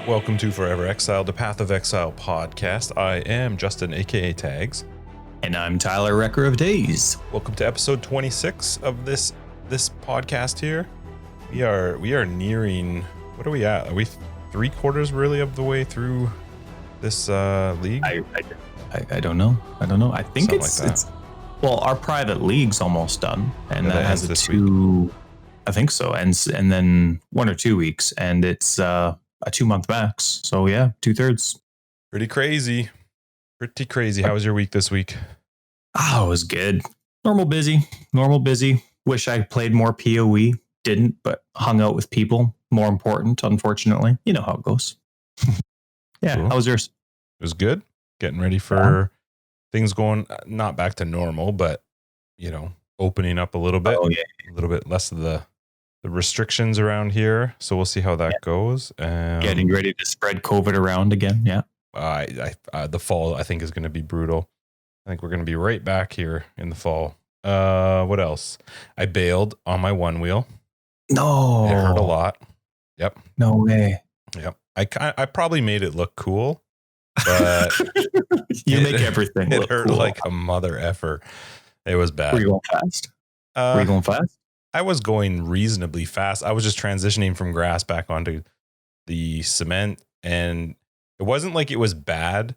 Welcome to Forever Exile, the Path of Exile podcast. I am Justin, aka Tags. And I'm Tyler, Wrecker of Days. Welcome to episode 26 of this podcast here. We are nearing, what are we at? Are we 3/4 really of the way through this league? I don't know. I think Something it's well, our private league's almost done, and Yeah, that has a two. I think so, and then 1 or 2 weeks, and it's a 2-month max. So yeah, 2/3. Pretty crazy. How was your week this week? Oh, it was good. Normal busy. Wish I played more PoE. Didn't, but hung out with people. More important, unfortunately. You know how it goes. Yeah. Cool. How was yours? It was good. Getting ready for things going not back to normal, but opening up a little bit. Oh, yeah. A little bit less of the restrictions around here. So we'll see how that goes. Getting ready to spread COVID around again. Yeah. The fall I think is going to be brutal. I think we're going to be right back here in the fall. What else? I bailed on my one wheel. No, It hurt a lot. Yep. No way. Yep. I probably made it look cool, but You make everything it look hurt cool. like a mother effer. It was bad. Were you going fast? I was going reasonably fast. I was just transitioning from grass back onto the cement, and it wasn't like it was bad,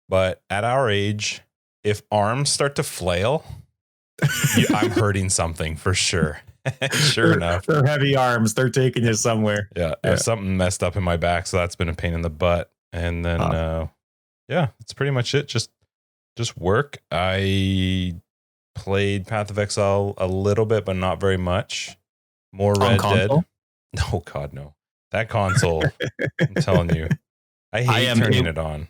but at our age, if arms start to flail, I'm hurting something for sure. Sure enough. They're heavy arms. They're taking you somewhere. Yeah. There's something messed up in my back, so that's been a pain in the butt. And then that's pretty much it. Just work. I played Path of Exile a little bit, but not very much. More Red Dead. No, God, no. That console, I'm telling you, I hate turning it on.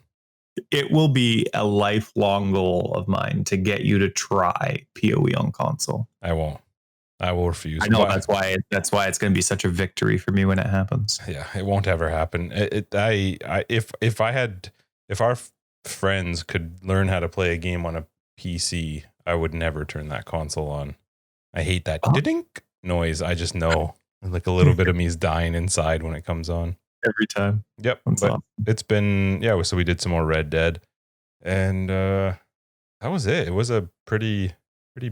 It will be a lifelong goal of mine to get you to try PoE on console. I won't. I will refuse. I know that's why it's going to be such a victory for me when it happens. Yeah, it won't ever happen. If our friends could learn how to play a game on a PC, I would never turn that console on. I hate that dink noise. I just know, like a little bit of me is dying inside when it comes on every time. Yep, but it's been So we did some more Red Dead, and that was it. It was a pretty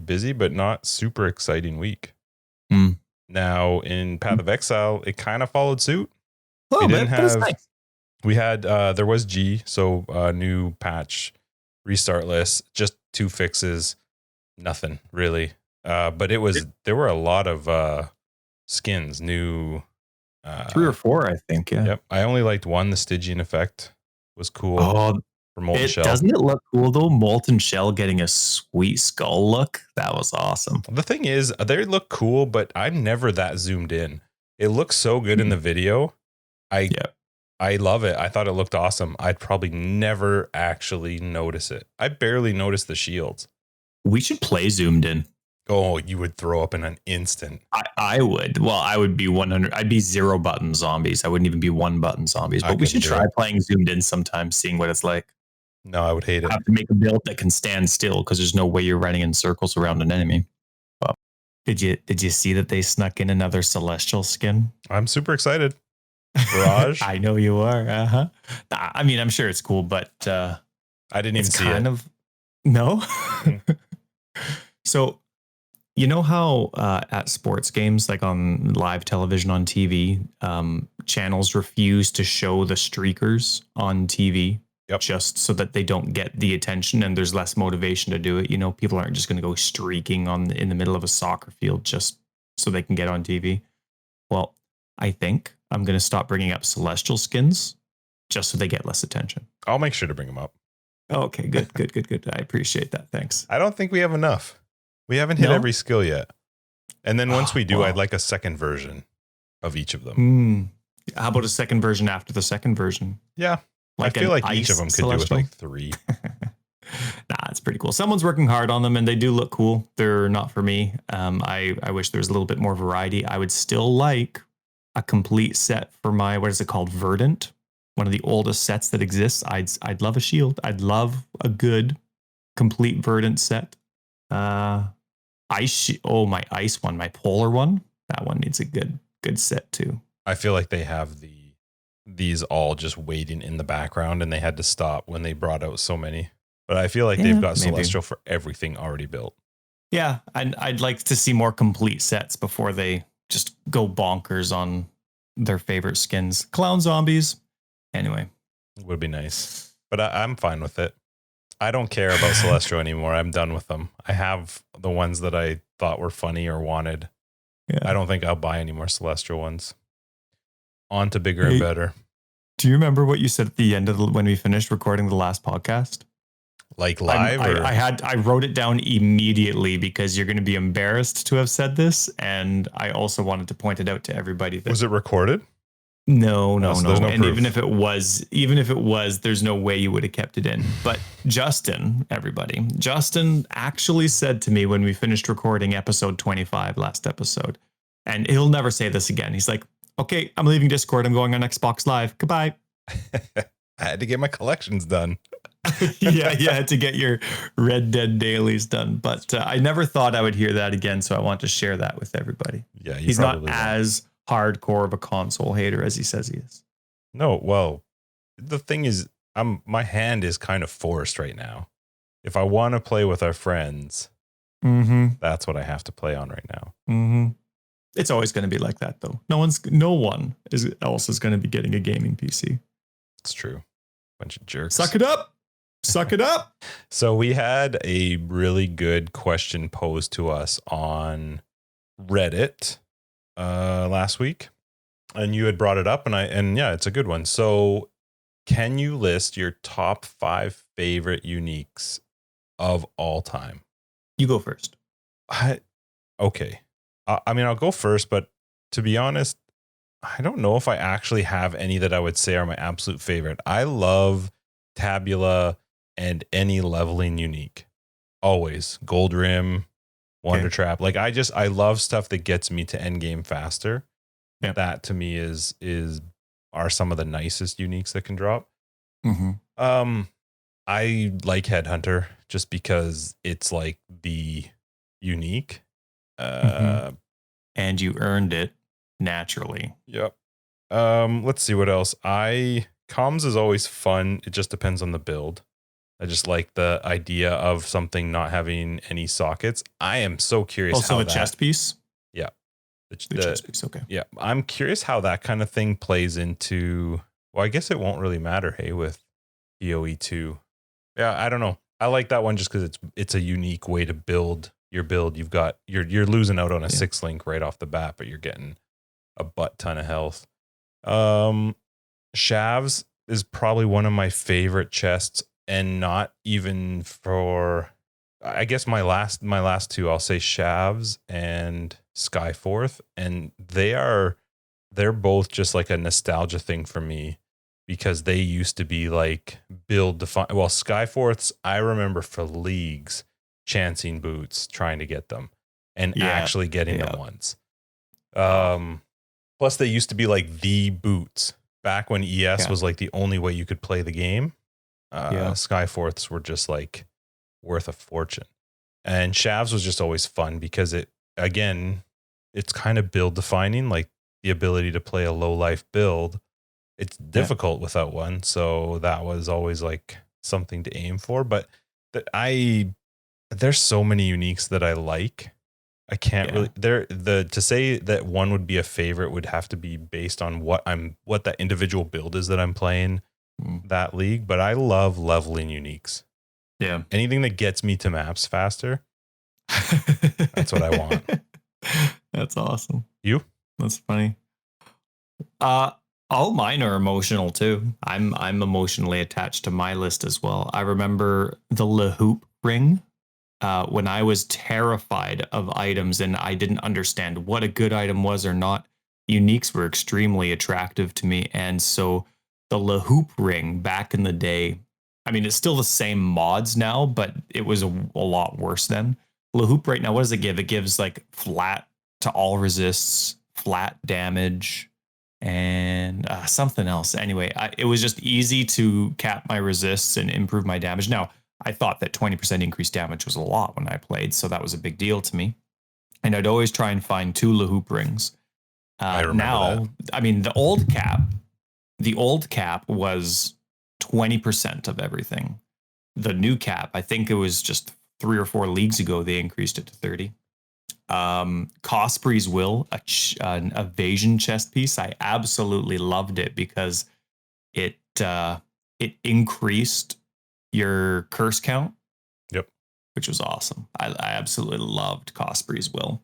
busy but not super exciting week. Now in Path of Exile, it kind of followed suit. We didn't have. Nice. We had there was G, so new patch, restart list, just 2 fixes, nothing really. But there were a lot of skins, new 3 or 4, I think. Yeah. Yep. I only liked one. The Stygian effect was cool. For Molten Shell. Doesn't it look cool though? Molten Shell getting a sweet skull look. That was awesome. The thing is, they look cool, but I'm never that zoomed in. It looks so good in the video. I love it. I thought it looked awesome. I'd probably never actually notice it. I barely noticed the shields. We should play zoomed in. Oh, you would throw up in an instant. I would. Well, I would be 100. I'd be 0 button zombies. I wouldn't even be 1 button zombies. But we should try playing zoomed in sometime, seeing what it's like. No, I would hate it. I have to make a build that can stand still because there's no way you're running in circles around an enemy. Well, did you see that they snuck in another celestial skin? I'm super excited. Barrage. I know you are. I mean, I'm sure it's cool, but I didn't even see it. No. So, you know how at sports games, like on live television on TV, channels refuse to show the streakers on TV? Yep. Just so that they don't get the attention and there's less motivation to do it. You know, people aren't just going to go streaking in the middle of a soccer field just so they can get on TV. Well, I think I'm going to stop bringing up celestial skins just so they get less attention. I'll make sure to bring them up. Okay, good. I appreciate that. Thanks. I don't think we have enough. We haven't hit every skill yet. And then once we do, I'd like a second version of each of them. How about a second version after the second version? Yeah. Like I feel like each of them could do with like 3. Nah, it's pretty cool. Someone's working hard on them and they do look cool. They're not for me. I wish there was a little bit more variety. I would still like a complete set for my, what is it called? Verdant. One of the oldest sets that exists. I'd love a shield. I'd love a good complete Verdant set. My ice one, my polar one. That one needs a good set too. I feel like they have the these all just waiting in the background, and they had to stop when they brought out so many. But I feel like they've got maybe Celestial for everything already built. Yeah, I'd like to see more complete sets before they just go bonkers on their favorite skins. Clown zombies. Anyway. It would be nice. But I'm fine with it. I don't care about Celestial anymore. I'm done with them. I have the ones that I thought were funny or wanted. Yeah. I don't think I'll buy any more Celestial ones. On to bigger and better. Do you remember what you said at the end of when we finished recording the last podcast? Like live? I wrote it down immediately because you're going to be embarrassed to have said this, and I also wanted to point it out to everybody. Was it recorded? No. And proof. even if it was, there's no way you would have kept it in. But Justin actually said to me when we finished recording episode 25, last episode, and he'll never say this again. He's like, "Okay, I'm leaving Discord. I'm going on Xbox Live. Goodbye." I had to get my collections done. Yeah, you had to get your Red Dead dailies done. But I never thought I would hear that again, so I want to share that with everybody. Yeah, he's not as hardcore of a console hater as he says he is. No, well, the thing is, my hand is kind of forced right now. If I want to play with our friends, that's what I have to play on right now. It's always going to be like that, though. No one else is going to be getting a gaming PC. It's true. Bunch of jerks. Suck it up. Suck it up. So we had a really good question posed to us on Reddit last week, and you had brought it up, and yeah, it's a good one. So can you list your top 5 favorite uniques of all time? You go first. Okay. I mean, I'll go first, but to be honest, I don't know if I actually have any that I would say are my absolute favorite. I love Tabula and any leveling unique. Always. Gold Rim, Wonder Trap. Like I love stuff that gets me to end game faster. Yeah. That to me are some of the nicest uniques that can drop. I like Headhunter just because it's like the unique. And you earned it naturally. Yep. Let's see what else. Comms is always fun. It just depends on the build. I just like the idea of something not having any sockets. I am so curious. Also a chest piece. Yeah. The chest piece. Okay. Yeah. I'm curious how that kind of thing plays into, well, I guess it won't really matter. Hey, with PoE 2. Yeah. I don't know. I like that one just because it's a unique way to build your build. You're losing out on a 6-link right off the bat, but you're getting a butt ton of health. Shavs is probably one of my favorite chests, and not even for, I guess my last 2, I'll say Shavs and Skyforth, and they're both just like a nostalgia thing for me because they used to be like build define. Well, Skyforths, I remember for leagues chancing boots, trying to get them and actually getting them once. Plus they used to be like the boots back when ES was like the only way you could play the game. Skyforths were just like worth a fortune, and Shavs was just always fun because it's kind of build defining, like the ability to play a low life build. It's difficult without one, so that was always like something to aim for. But there's so many uniques that I like. I can't really to say that one would be a favorite would have to be based on what that individual build is that I'm playing that league. But I love leveling uniques. Yeah. Anything that gets me to maps faster. That's what I want. That's awesome. You? That's funny. All mine are emotional too. I'm emotionally attached to my list as well. I remember the Lahoop ring. When I was terrified of items and I didn't understand what a good item was or not, uniques were extremely attractive to me. And so the Lahoop ring back in the day, I mean, it's still the same mods now, but it was a lot worse then. Lahoop right now, what does it give? It gives like flat to all resists, flat damage, and something else. Anyway, it was just easy to cap my resists and improve my damage. Now, I thought that 20% increased damage was a lot when I played, so that was a big deal to me. And I'd always try and find 2 Lahoop rings. I mean, the old cap, the old cap was 20% of everything. The new cap, I think it was just 3 or 4 leagues ago, they increased it to 30. Cosprey's Will, an evasion chest piece. I absolutely loved it because it increased your curse count. Yep. Which was awesome. I absolutely loved Cosprey's Will.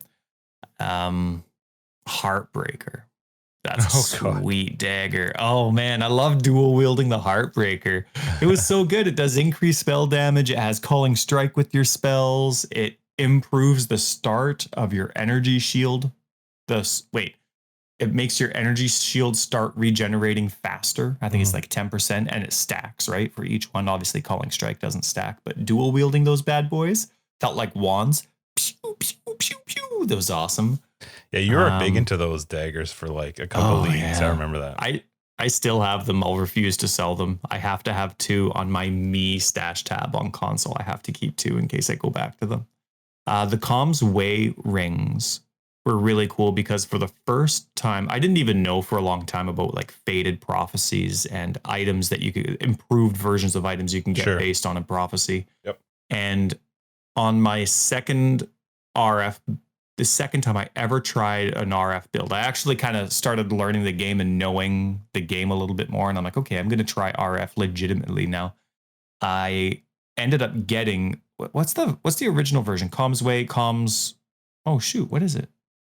Heartbreaker. That's a sweet dagger. Oh man, I love dual wielding the Heartbreaker. It was so good. It does increase spell damage. It has Calling Strike with your spells. It improves the start of your energy shield. It makes your energy shield start regenerating faster. I think it's like 10%, and it stacks, right? For each one. Obviously, Calling Strike doesn't stack, but dual wielding those bad boys felt like wands. Pew, pew, pew, pew. That was awesome. Yeah, you were big into those daggers for like a couple leagues. Yeah. I remember that. I still have them. I'll refuse to sell them. I have to have 2 on my me stash tab on console. I have to keep 2 in case I go back to them. The Comms Way rings were really cool because for the first time, I didn't even know for a long time about like faded prophecies and items that you could, improved versions of items you can get based on a prophecy. Yep. And on my second RF, the second time I ever tried an RF build, I actually kind of started learning the game and knowing the game a little bit more. And I'm like, okay, I'm going to try RF legitimately now. I ended up getting, what's the original version? Comms Way, Comms. Oh shoot, what is it?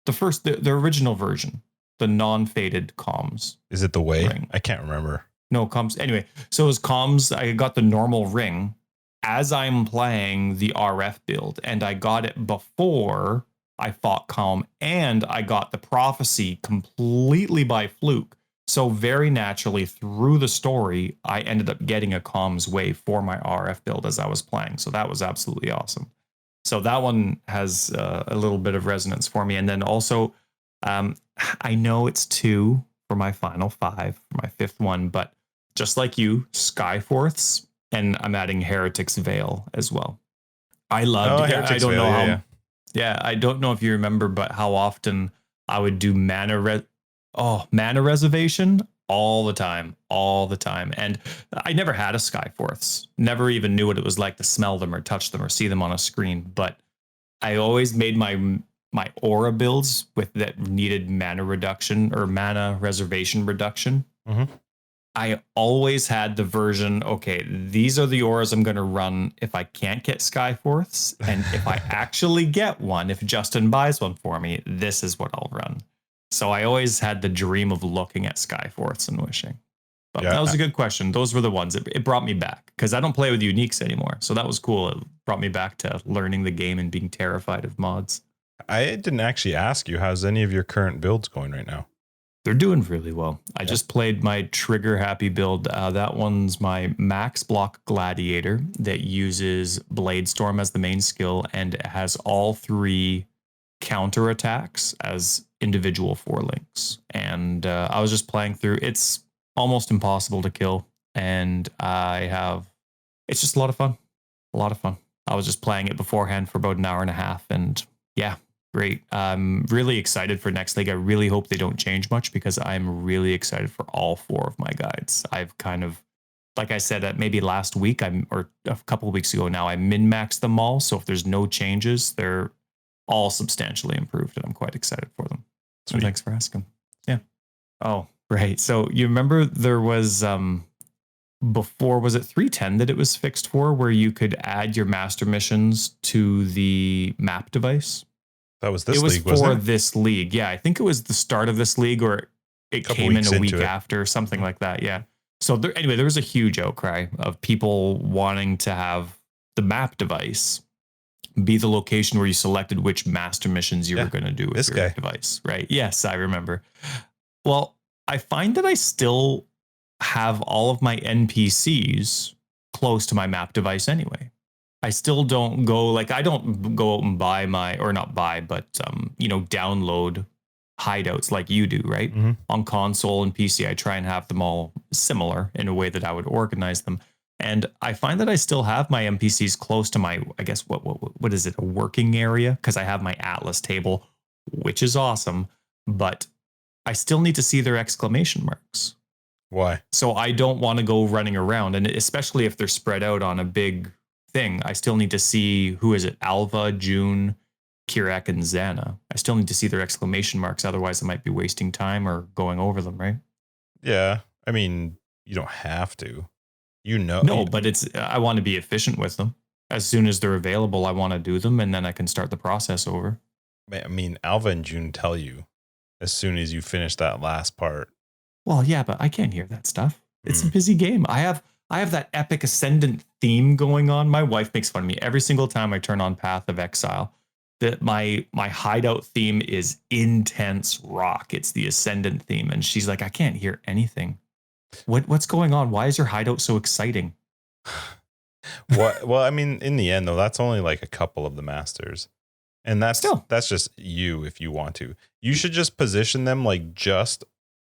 The original version, the non-faded comms. Is it the Way? Ring. I can't remember. No, comms. Anyway, so it was comms. I got the normal ring as I'm playing the RF build, and I got it before I fought Calm, and I got the prophecy completely by fluke. So very naturally through the story, I ended up getting a Comms Way for my RF build as I was playing. So that was absolutely awesome. So that one has a little bit of resonance for me. And then also, I know it's 2 for my final 5, for my 5th one, but just like you, Skyforths, and I'm adding Heretic's Veil as well. I loved it. I don't know how. Yeah, I don't know if you remember, but how often I would do mana reservation all the time. And I never had a Skyforths, never even knew what it was like to smell them or touch them or see them on a screen. But I always made my aura builds with that needed mana reduction or mana reservation reduction. Mm-hmm. I always had the version, okay, these are the auras I'm going to run if I can't get Skyforths. And if I actually get one, if Justin buys one for me, this is what I'll run. So I always had the dream of looking at Skyforths and wishing. But that was a good question. Those were the ones. It brought me back because I don't play with uniques anymore. So that was cool. It brought me back to learning the game and being terrified of mods. I didn't actually ask you, how's any of your current builds going right now? They're doing really well. I just played my Trigger Happy build. That one's my Max Block Gladiator that uses Blade Storm as the main skill, and it has all 3 counter attacks as individual 4 links. And I was just playing through. It's almost impossible to kill, and it's just a lot of fun. I was just playing it beforehand for about an hour and a half, and yeah. Great. I'm really excited for next league. I really hope they don't change much because I'm really excited for all 4 of my guides. I've kind of, like I said, maybe last week or a couple of weeks ago now, I min-maxed them all. So if there's no changes, they're all substantially improved, and I'm quite excited for them. So thanks for asking. Yeah. Oh, right. So you remember there was before, was it 310 that it was fixed for, where you could add your master missions to the map device? That was this league, wasn't it? It was for this league. Yeah, I think it was the start of this league, or it came in a week after, something like that. Yeah. So there was a huge outcry of people wanting to have the map device be the location where you selected which master missions you were going to do with your device, right? Yes, I remember. Well, I find that I still have all of my NPCs close to my map device anyway. I still don't go, I don't go out and buy download hideouts like you do, right? Mm-hmm. On console and PC, I try and have them all similar in a way that I would organize them. And I find that I still have my NPCs close to my, I guess, what is it, a working area? Because I have my Atlas table, which is awesome, but I still need to see their exclamation marks. Why? So I don't want to go running around, and especially if they're spread out on a big thing, I still need to see who is it? Alva, June, Kirak, and Xana. I still need to see their exclamation marks. Otherwise, I might be wasting time or going over them, right? Yeah. I mean, you don't have to. No, but I want to be efficient with them. As soon as they're available, I want to do them, and then I can start the process over. I mean, Alva and June tell you as soon as you finish that last part. Well, yeah, but I can't hear that stuff. It's a busy game. I have that epic ascendant theme going on. My wife makes fun of me every single time I turn on Path of Exile. That my hideout theme is intense rock. It's the ascendant theme, and she's like, I can't hear anything. What's going on? Why is your hideout so exciting? What? Well, I mean, in the end, though, that's only like a couple of the masters, and that's just you if you want to. You should just position them like just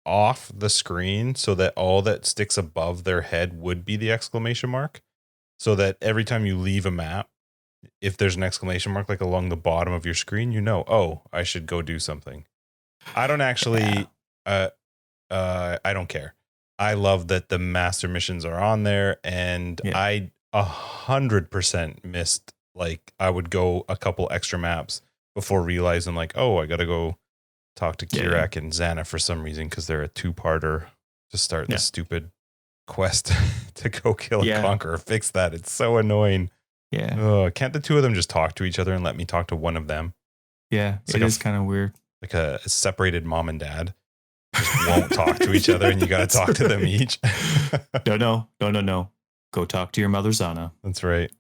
off the screen so that all that sticks above their head would be the exclamation mark, so that every time you leave a map, if there's an exclamation mark like along the bottom of your screen, you know, oh, I should go do something. I don't actually, I don't care. I love that the master missions are on there, and I 100% missed, like, I would go a couple extra maps before realizing like, oh, I got to go talk to Kirak and Xana for some reason, because they're a 2-parter to start the stupid quest to go kill a conqueror. Fix that. It's so annoying. Yeah. Oh, can't the two of them just talk to each other and let me talk to one of them? Yeah, it's like kind of weird. Like a separated mom and dad just won't talk to each other, and you got to talk to them each. No. Go talk to your mother, Xana. That's right.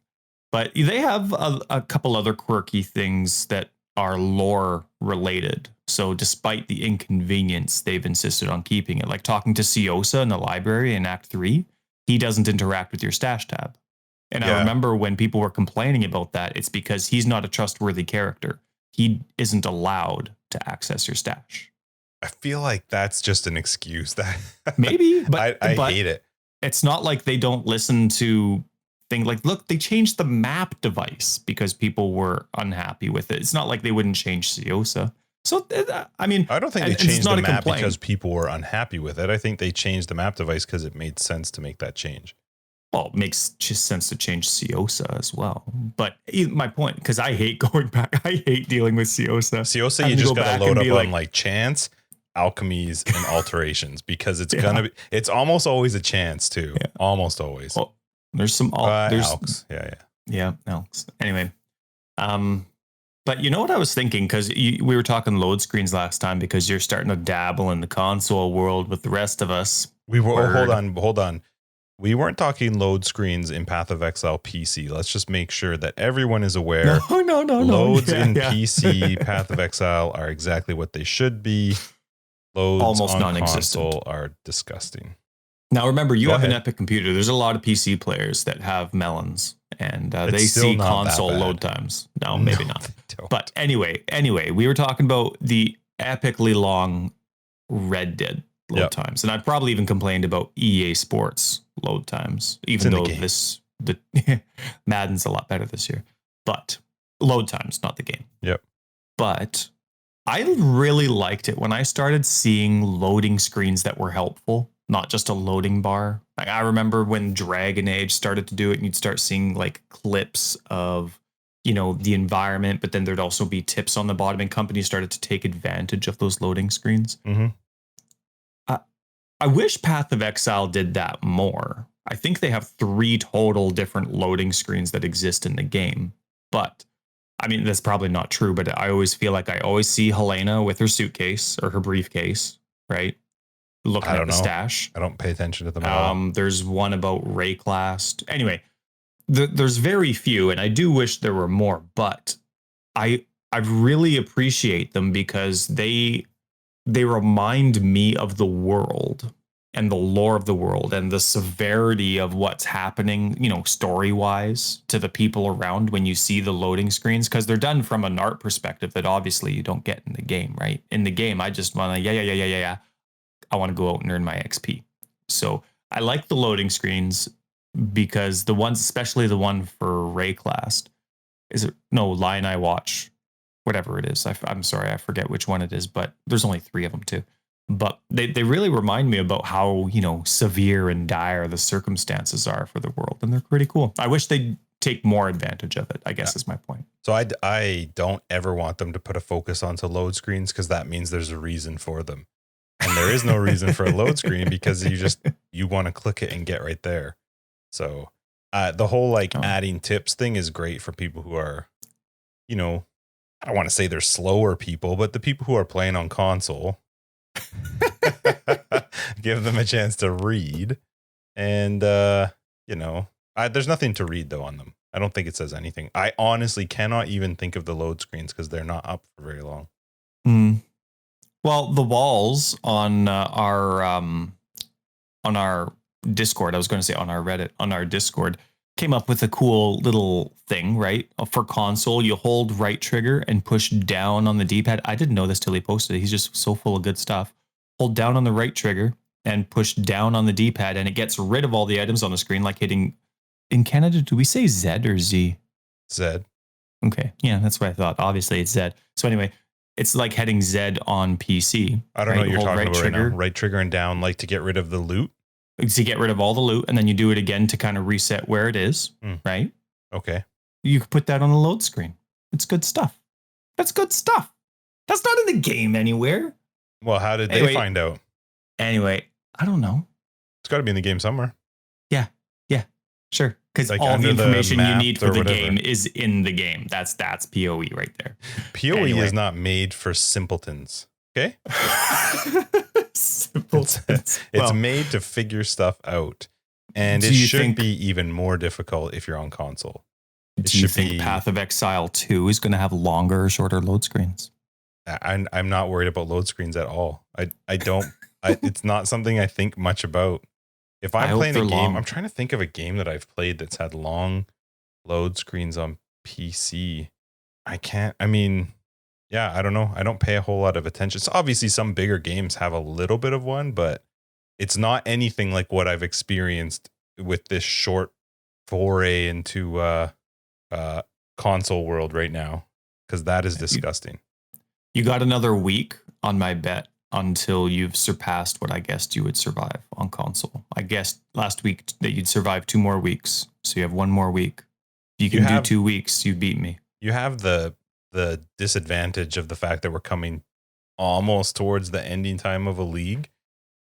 But they have a couple other quirky things that are lore related. So despite the inconvenience, they've insisted on keeping it. Like talking to Siosa in the library in Act 3, he doesn't interact with your stash tab. And I remember when people were complaining about that, it's because he's not a trustworthy character. He isn't allowed to access your stash. I feel like that's just an excuse. That maybe, but I hate it. It's not like they don't listen to things like, look, they changed the map device because people were unhappy with it. It's not like they wouldn't change Siosa. So, I mean, I don't think they changed the map because people were unhappy with it. I think they changed the map device because it made sense to make that change. Well, it makes just sense to change Siosa as well. But my point, because I hate going back. I hate dealing with Siosa. Siosa, you just got to load up on like chance, alchemies, and alterations, because it's gonna be. It's almost always a chance too. Yeah. Almost always. Well, there's some alks. Yeah, alks. Anyway, but you know what I was thinking, because we were talking load screens last time, because you're starting to dabble in the console world with the rest of us. We were. Hold on. We weren't talking load screens in Path of Exile PC. Let's just make sure that everyone is aware. No. Loads in PC Path of Exile are exactly what they should be. Loads almost on console are disgusting. Now, remember, you have an Epic computer. There's a lot of PC players that have melons, and they see console load times. No, maybe not. But anyway, we were talking about the epically long Red Dead load times, and I've probably even complained about EA Sports load times, even though the Madden's a lot better this year. But load times, not the game. Yep. But I really liked it when I started seeing loading screens that were helpful, not just a loading bar. Like, I remember when Dragon Age started to do it, and you'd start seeing like clips of, you know, the environment, but then there'd also be tips on the bottom, and companies started to take advantage of those loading screens. Mm-hmm. I wish Path of Exile did that more. I think they have 3 total different loading screens that exist in the game. But, I mean, that's probably not true, but I always feel like I always see Helena with her suitcase or her briefcase, right? Looking at the stash. I don't pay attention to them at all. There's one about Rayclast. Anyway, there's very few, and I do wish there were more, but I really appreciate them because they remind me of the world and the lore of the world and the severity of what's happening, you know, story-wise to the people around when you see the loading screens, because they're done from an art perspective that obviously you don't get in the game, right? In the game, I just want to, I want to go out and earn my XP. So I like the loading screens because the ones, especially the one for Rayclast, Lion Eye Watch, whatever it is. I'm sorry, I forget which one it is, but there's only 3 of them too. But they really remind me about how, severe and dire the circumstances are for the world. And they're pretty cool. I wish they'd take more advantage of it, I guess is my point. So I don't ever want them to put a focus onto load screens, because that means there's a reason for them. And there is no reason for a load screen, because you want to click it and get right there. So the whole adding tips thing is great for people who are, I don't want to say they're slower people, but the people who are playing on console. Give them a chance to read. And there's nothing to read though on them. I don't think it says anything. I honestly cannot even think of the load screens because they're not up for very long. Well, the walls on our Discord, I was going to say on our Reddit, on our Discord, came up with a cool little thing, right? For console, you hold right trigger and push down on the D-pad. I didn't know this till he posted it. He's just so full of good stuff. Hold down on the right trigger and push down on the D-pad, and it gets rid of all the items on the screen, like hitting... In Canada, do we say Z or Z? Z. Okay. Yeah, that's what I thought. Obviously, it's Z. So anyway, it's like hitting Z on PC. I don't know what you're talking about right now. Right trigger and down, like to get rid of the loot? To get rid of all the loot, and then you do it again to kind of reset where it is, right? Okay. You could put that on a load screen. It's good stuff. That's good stuff. That's not in the game anywhere. Well, how did they find out? Anyway, I don't know. It's got to be in the game somewhere. Yeah. Sure. Because all the information you need for the game is in the game. That's PoE right there. PoE is not made for simpletons. Okay? Simpletons. It's made to figure stuff out. And it should be even more difficult if you're on console. Do you think Path of Exile 2 is going to have longer or shorter load screens? I'm not worried about load screens at all. I don't. It's not something I think much about. If I'm playing a game, I'm trying to think of a game that I've played that's had long load screens on PC. I don't know. I don't pay a whole lot of attention. So obviously some bigger games have a little bit of one, but it's not anything like what I've experienced with this short foray into console world right now, because that is disgusting. You got another week on my bet until you've surpassed what I guessed you would survive on console. I guessed last week that you'd survive 2 more weeks. So you have 1 more week. If you can do 2 weeks, you beat me. You have the disadvantage of the fact that we're coming almost towards the ending time of a league.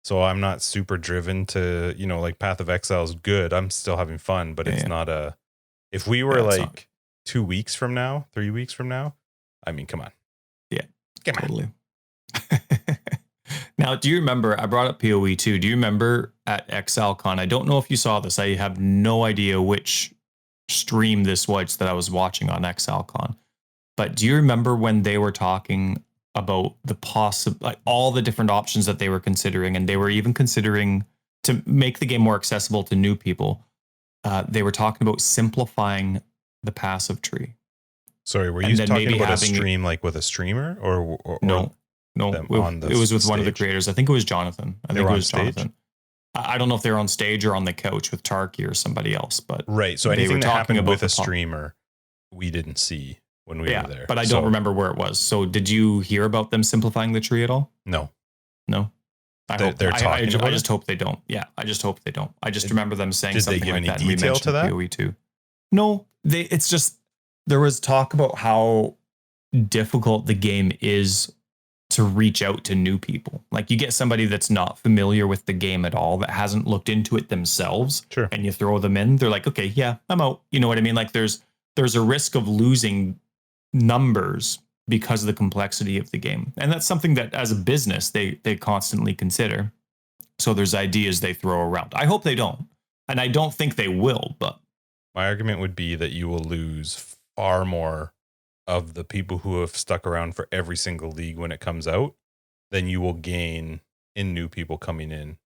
So I'm not super driven to, like Path of Exile is good. I'm still having fun, but it's not if we were 2 weeks from now, 3 weeks from now, I mean, come on. Yeah, totally. Now, do you remember, I brought up PoE too. Do you remember at ExileCon? I don't know if you saw this. I have no idea which stream this was that I was watching on ExileCon. But do you remember when they were talking about the all the different options that they were considering, and they were even considering to make the game more accessible to new people? They were talking about simplifying the passive tree. Sorry, were you talking about a stream like with a streamer or no? No, it was with one of the creators. I think it was Jonathan. I think it was Jonathan. I don't know if they're on stage or on the couch with Tarky or somebody else, but right. So anything that happened with a streamer, we didn't see when we were there. But I don't remember where it was. So did you hear about them simplifying the tree at all? No. I just hope they don't. Yeah, I just hope they don't. I just remember them saying something like that. Did they give any detail to that? PoE 2. No, it's just there was talk about how difficult the game is to reach out to new people. Like you get somebody that's not familiar with the game at all, that hasn't looked into it themselves. Sure. And you throw them in, they're like, okay, yeah, I'm out. You know what I mean? Like there's a risk of losing numbers because of the complexity of the game. And that's something that as a business, they constantly consider. So there's ideas they throw around. I hope they don't. And I don't think they will, but my argument would be that you will lose far more of the people who have stuck around for every single league when it comes out than you will gain in new people coming in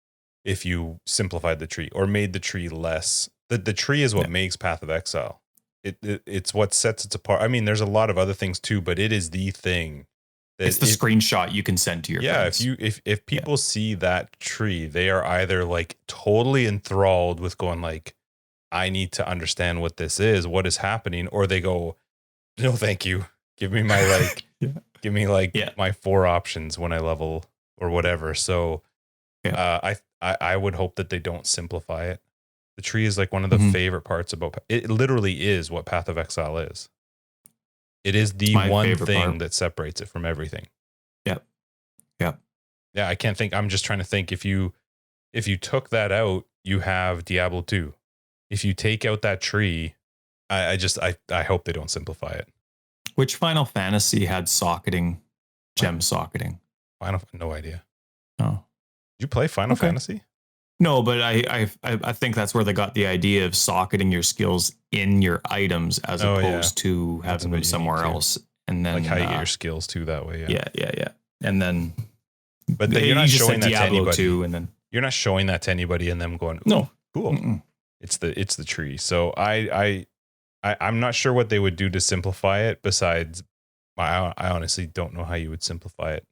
if you simplified the tree or made the tree less. The tree is what makes Path of Exile. It's what sets it apart. I mean, there's a lot of other things too, but it is the thing. It's the screenshot you can send to your friends. If people see that tree, they are either like totally enthralled with going like, I need to understand what this is, what is happening, or they go, no, thank you. Give me my my 4 options when I level or whatever. So Yeah. I would hope that they don't simplify it. The tree is like one of the Mhm. favorite parts about it. Literally is what Path of Exile is. It is It's the my one favorite thing part. that separates it from everything. Yep. Yep. Yeah, I can't think. I'm just trying to think. If you took that out, you have Diablo 2. If you take out that tree, I hope they don't simplify it. Which Final Fantasy had socketing, gem socketing? No idea. Oh, Did you play Final Fantasy? No, but I think that's where they got the idea of socketing your skills in your items as opposed to That's having what them you somewhere need to. else. And then Like how you get your skills too that way. yeah. And then but then you're not showing that to anybody. 2, and then you're not showing that to anybody and them going, no, cool. Mm-mm. It's the tree. So I'm not sure what they would do to simplify it. Besides, I honestly don't know how you would simplify it,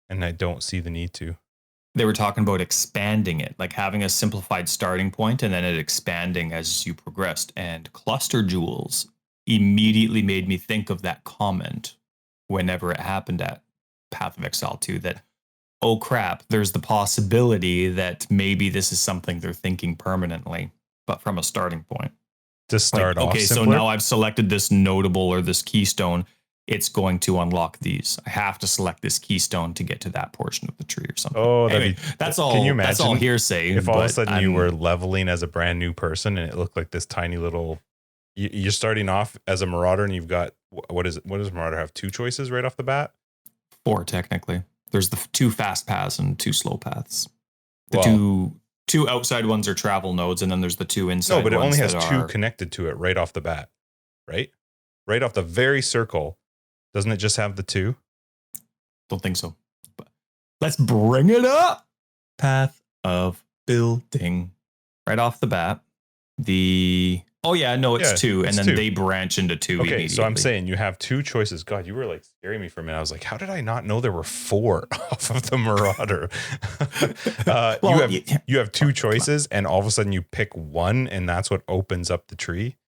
and I don't see the need to. They were talking about expanding it, like having a simplified starting point and then it expanding as you progressed. And cluster jewels immediately made me think of that comment whenever it happened at Path of Exile 2 that, oh crap, there's the possibility that maybe this is something they're thinking permanently, but from a starting point. To start off, okay, simpler? so now I've selected this notable or this keystone. It's going to unlock these. I have to select this keystone to get to that portion of the tree or something. Oh, anyway, that's all. Can you imagine? That's all hearsay. If all of a sudden you were leveling as a brand new person and it looked like this tiny little, you're starting off as a marauder and you've got what is it? What does marauder have? 2 choices right off the bat? 4 technically. There's the 2 fast paths and 2 slow paths. The two outside ones are travel nodes, and then there's the 2 inside. No, but it only has 2 connected to it right off the bat, right? Right off the very circle. Doesn't it just have the 2? Don't think so. But let's bring it up. Path of building. Right off the bat. It's 2, and then 2. they branch into 2 Okay, so I'm saying you have 2 choices. God, you were like scaring me for a minute. I was like, how did I not know there were 4 off of the Marauder? You have 2 choices, and all of a sudden you pick one, and that's what opens up the tree.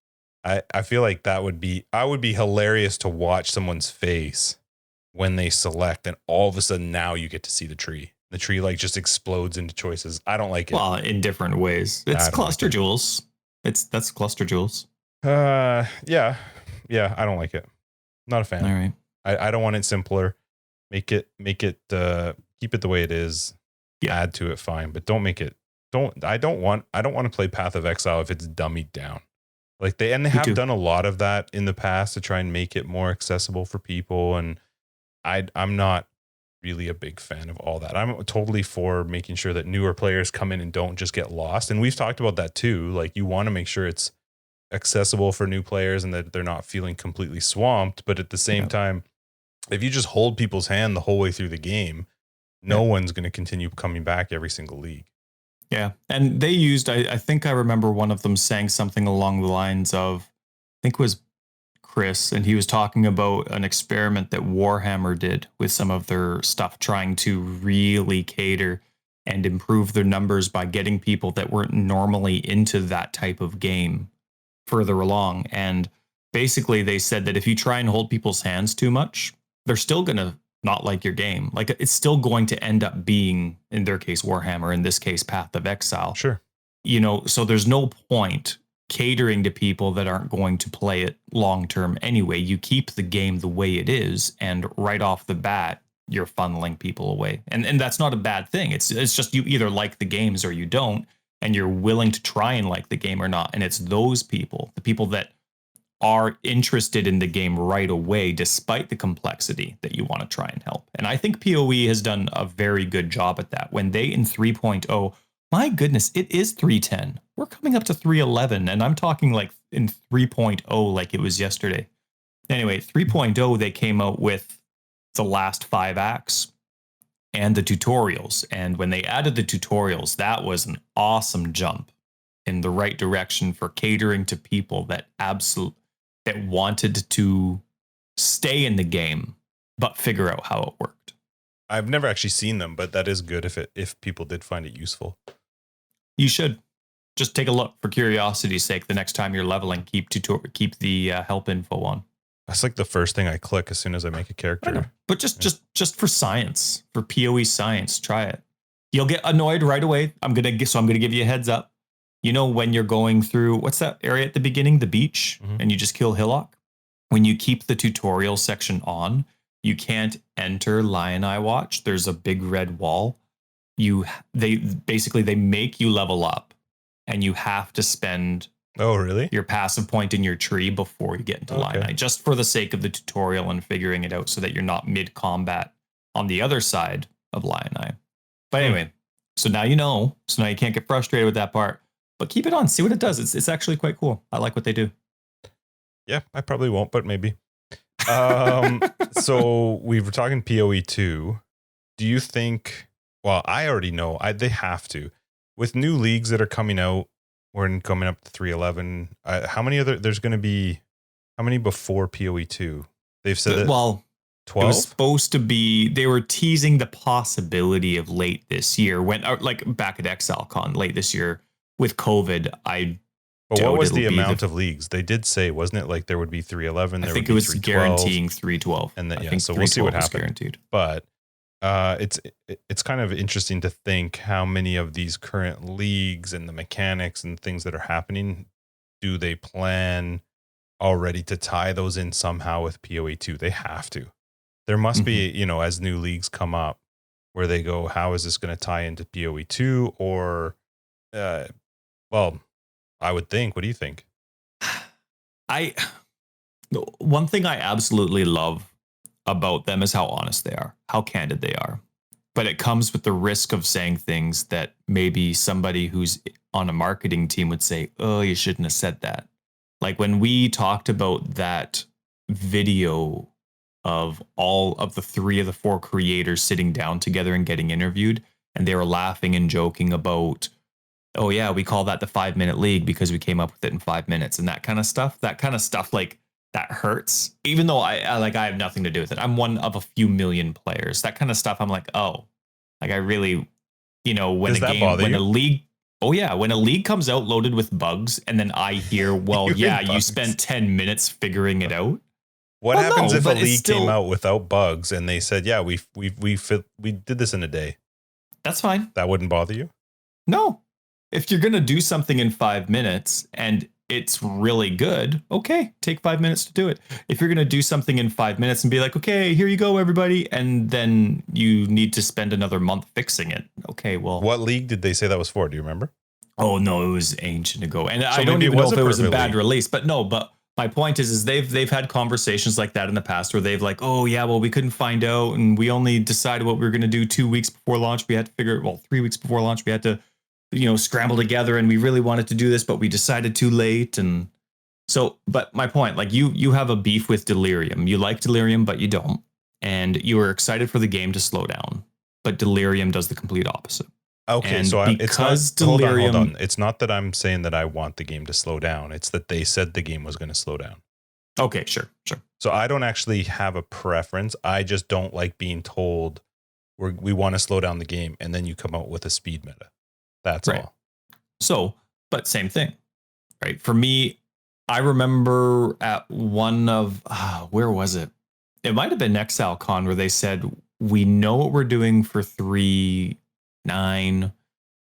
I feel like I would be hilarious to watch someone's face when they select, and all of a sudden now you get to see the tree. The tree like just explodes into choices. I don't like it. Well, in different ways. It's cluster jewels. That's cluster jewels. Yeah, I don't like it. Not a fan. All right. I don't want it simpler. Make it keep it the way it is. Yeah. Add to it, fine, but don't make it. I don't want to play Path of Exile if it's dummied down. Like they have done a lot of that in the past to try and make it more accessible for people, and I'm not really a big fan of all that. I'm totally for making sure that newer players come in and don't just get lost. And we've talked about that too. Like you want to make sure it's accessible for new players and that they're not feeling completely swamped. But at the same time, if you just hold people's hand the whole way through the game, no one's going to continue coming back every single league. Yeah. And they used, I think I remember one of them saying something along the lines of, I think it was Chris, and he was talking about an experiment that Warhammer did with some of their stuff, trying to really cater and improve their numbers by getting people that weren't normally into that type of game further along. And basically they said that if you try and hold people's hands too much, they're still going to not like your game. Like it's still going to end up being, in their case, Warhammer, in this case, Path of Exile. Sure. So there's no point catering to people that aren't going to play it long term anyway. You keep the game the way it is, and right off the bat, you're funneling people away. And that's not a bad thing. It's just you either like the games or you don't, and you're willing to try and like the game or not. And it's those people, the people that are interested in the game right away, despite the complexity, that you want to try and help. And I think PoE has done a very good job at that. When they in 3.0, my goodness, it is 310. We're coming up to 311, and I'm talking like in 3.0 like it was yesterday. Anyway, 3.0, they came out with the last 5 acts and the tutorials. And when they added the tutorials, that was an awesome jump in the right direction for catering to people that wanted to stay in the game, but figure out how it worked. I've never actually seen them, but that is good if people did find it useful. You should just take a look for curiosity's sake. The next time you're leveling, keep the help info on. That's like the first thing I click as soon as I make a character. But just for science, for PoE science, try it. You'll get annoyed right away. I'm gonna give you a heads up. You know, when you're going through, what's that area at the beginning, the beach, and you just kill Hillock? When you keep the tutorial section on, you can't enter Lion Eye Watch. There's a big red wall. They make you level up, and you have to spend your passive point in your tree before you get into Lion Eye, just for the sake of the tutorial and figuring it out so that you're not mid-combat on the other side of Lion Eye. But anyway, so now you know. So now you can't get frustrated with that part. But keep it on. See what it does. It's actually quite cool. I like what they do. Yeah, I probably won't, but maybe. So we were talking PoE 2. Do you think... Well, I already know. They have to. With new leagues that are coming out, we're coming up to 311. How many other... There's going to be... How many before PoE 2? They've said that... Well... 12? It was supposed to be, they were teasing the possibility of late this year, when like back at ExileCon late this year with COVID. But what was the amount of leagues? They did say, wasn't it like there would be 311? I think it was guaranteeing 312. And then, so we'll see what happens. Guaranteed. But it's kind of interesting to think how many of these current leagues and the mechanics and things that are happening, do they plan already to tie those in somehow with PoE 2? They have to. There must be, you know, as new leagues come up, where they go, how is this going to tie into PoE 2? Or, well, I would think. What do you think? One thing I absolutely love about them is how honest they are, how candid they are. But it comes with the risk of saying things that maybe somebody who's on a marketing team would say, oh, you shouldn't have said that. Like when we talked about that video of all of the 3 of the 4 creators sitting down together and getting interviewed, and they were laughing and joking about, oh yeah, we call that the 5-minute league because we came up with it in 5 minutes, and that kind of stuff, like that hurts, even though I have nothing to do with it. I'm one of a few million players. That kind of stuff, I'm like, oh, like I really, you know, when a league, oh yeah, when a league comes out loaded with bugs, and then I hear, well, you spent 10 minutes figuring it out. What happens if a league came out without bugs and they said, yeah, we did this in a day? That's fine. That wouldn't bother you? No. If you're going to do something in 5 minutes and it's really good, okay, take 5 minutes to do it. If you're going to do something in 5 minutes and be like, okay, here you go, everybody, and then you need to spend another month fixing it, okay, well. What league did they say that was for? Do you remember? Oh, no, it was ancient ago. And so I don't even know if it was a bad release, but my point is they've had conversations like that in the past where they've like, oh yeah, well, we couldn't find out, and we only decided what we were going to do 2 weeks before launch. We had to 3 weeks before launch, we had to, you know, scramble together, and we really wanted to do this, but we decided too late. And so, but my point, like you have a beef with Delirium. You like Delirium, but you don't, and you were excited for the game to slow down, but Delirium does the complete opposite. Okay, and so because Delirium, hold on. It's not that I'm saying that I want the game to slow down. It's that they said the game was going to slow down. Okay, sure. So I don't actually have a preference. I just don't like being told we want to slow down the game, and then you come out with a speed meta. That's right. All. So, but same thing, right? For me, I remember at one of, where was it? It might have been ExileCon where they said, we know what we're doing for 3.9.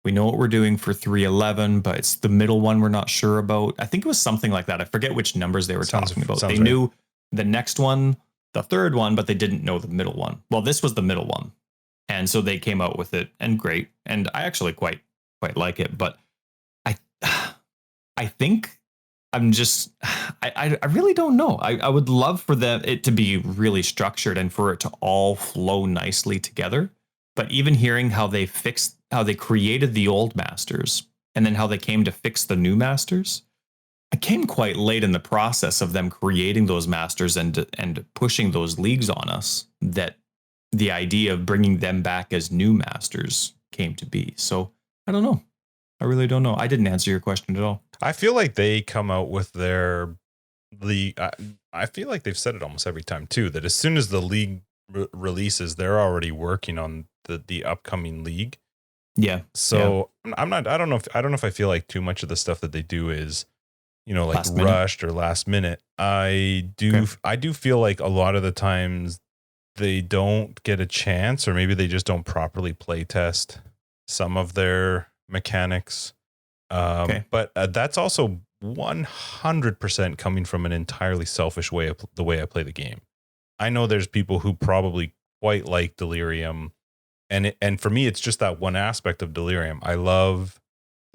We know what we're doing for 3.11, but it's the middle one we're not sure about. I think it was something like that. I forget which numbers they were talking about. They knew the next one, the third one, but they didn't know the middle one. Well, this was the middle one. And so they came out with it, and great. And I actually quite like it, but I think I'm just, I really don't know. I would love for it to be really structured and for it to all flow nicely together. But even hearing how they created the old masters and then how they came to fix the new masters, I came quite late in the process of them creating those masters and pushing those leagues on us, that the idea of bringing them back as new masters came to be. So I don't know. I really don't know. I didn't answer your question at all. I feel like they come out with their league. I feel like they've said it almost every time too, that as soon as the league releases, they're already working on the upcoming league. Yeah. So yeah. I don't know if I feel like too much of the stuff that they do is like Last minute. rushed or last minute. I do feel like a lot of the times they don't get a chance, or maybe they just don't properly play test some of their mechanics. But that's also 100% coming from an entirely selfish way of the way I play the game. I know there's people who probably quite like Delirium, and for me, it's just that one aspect of Delirium. I love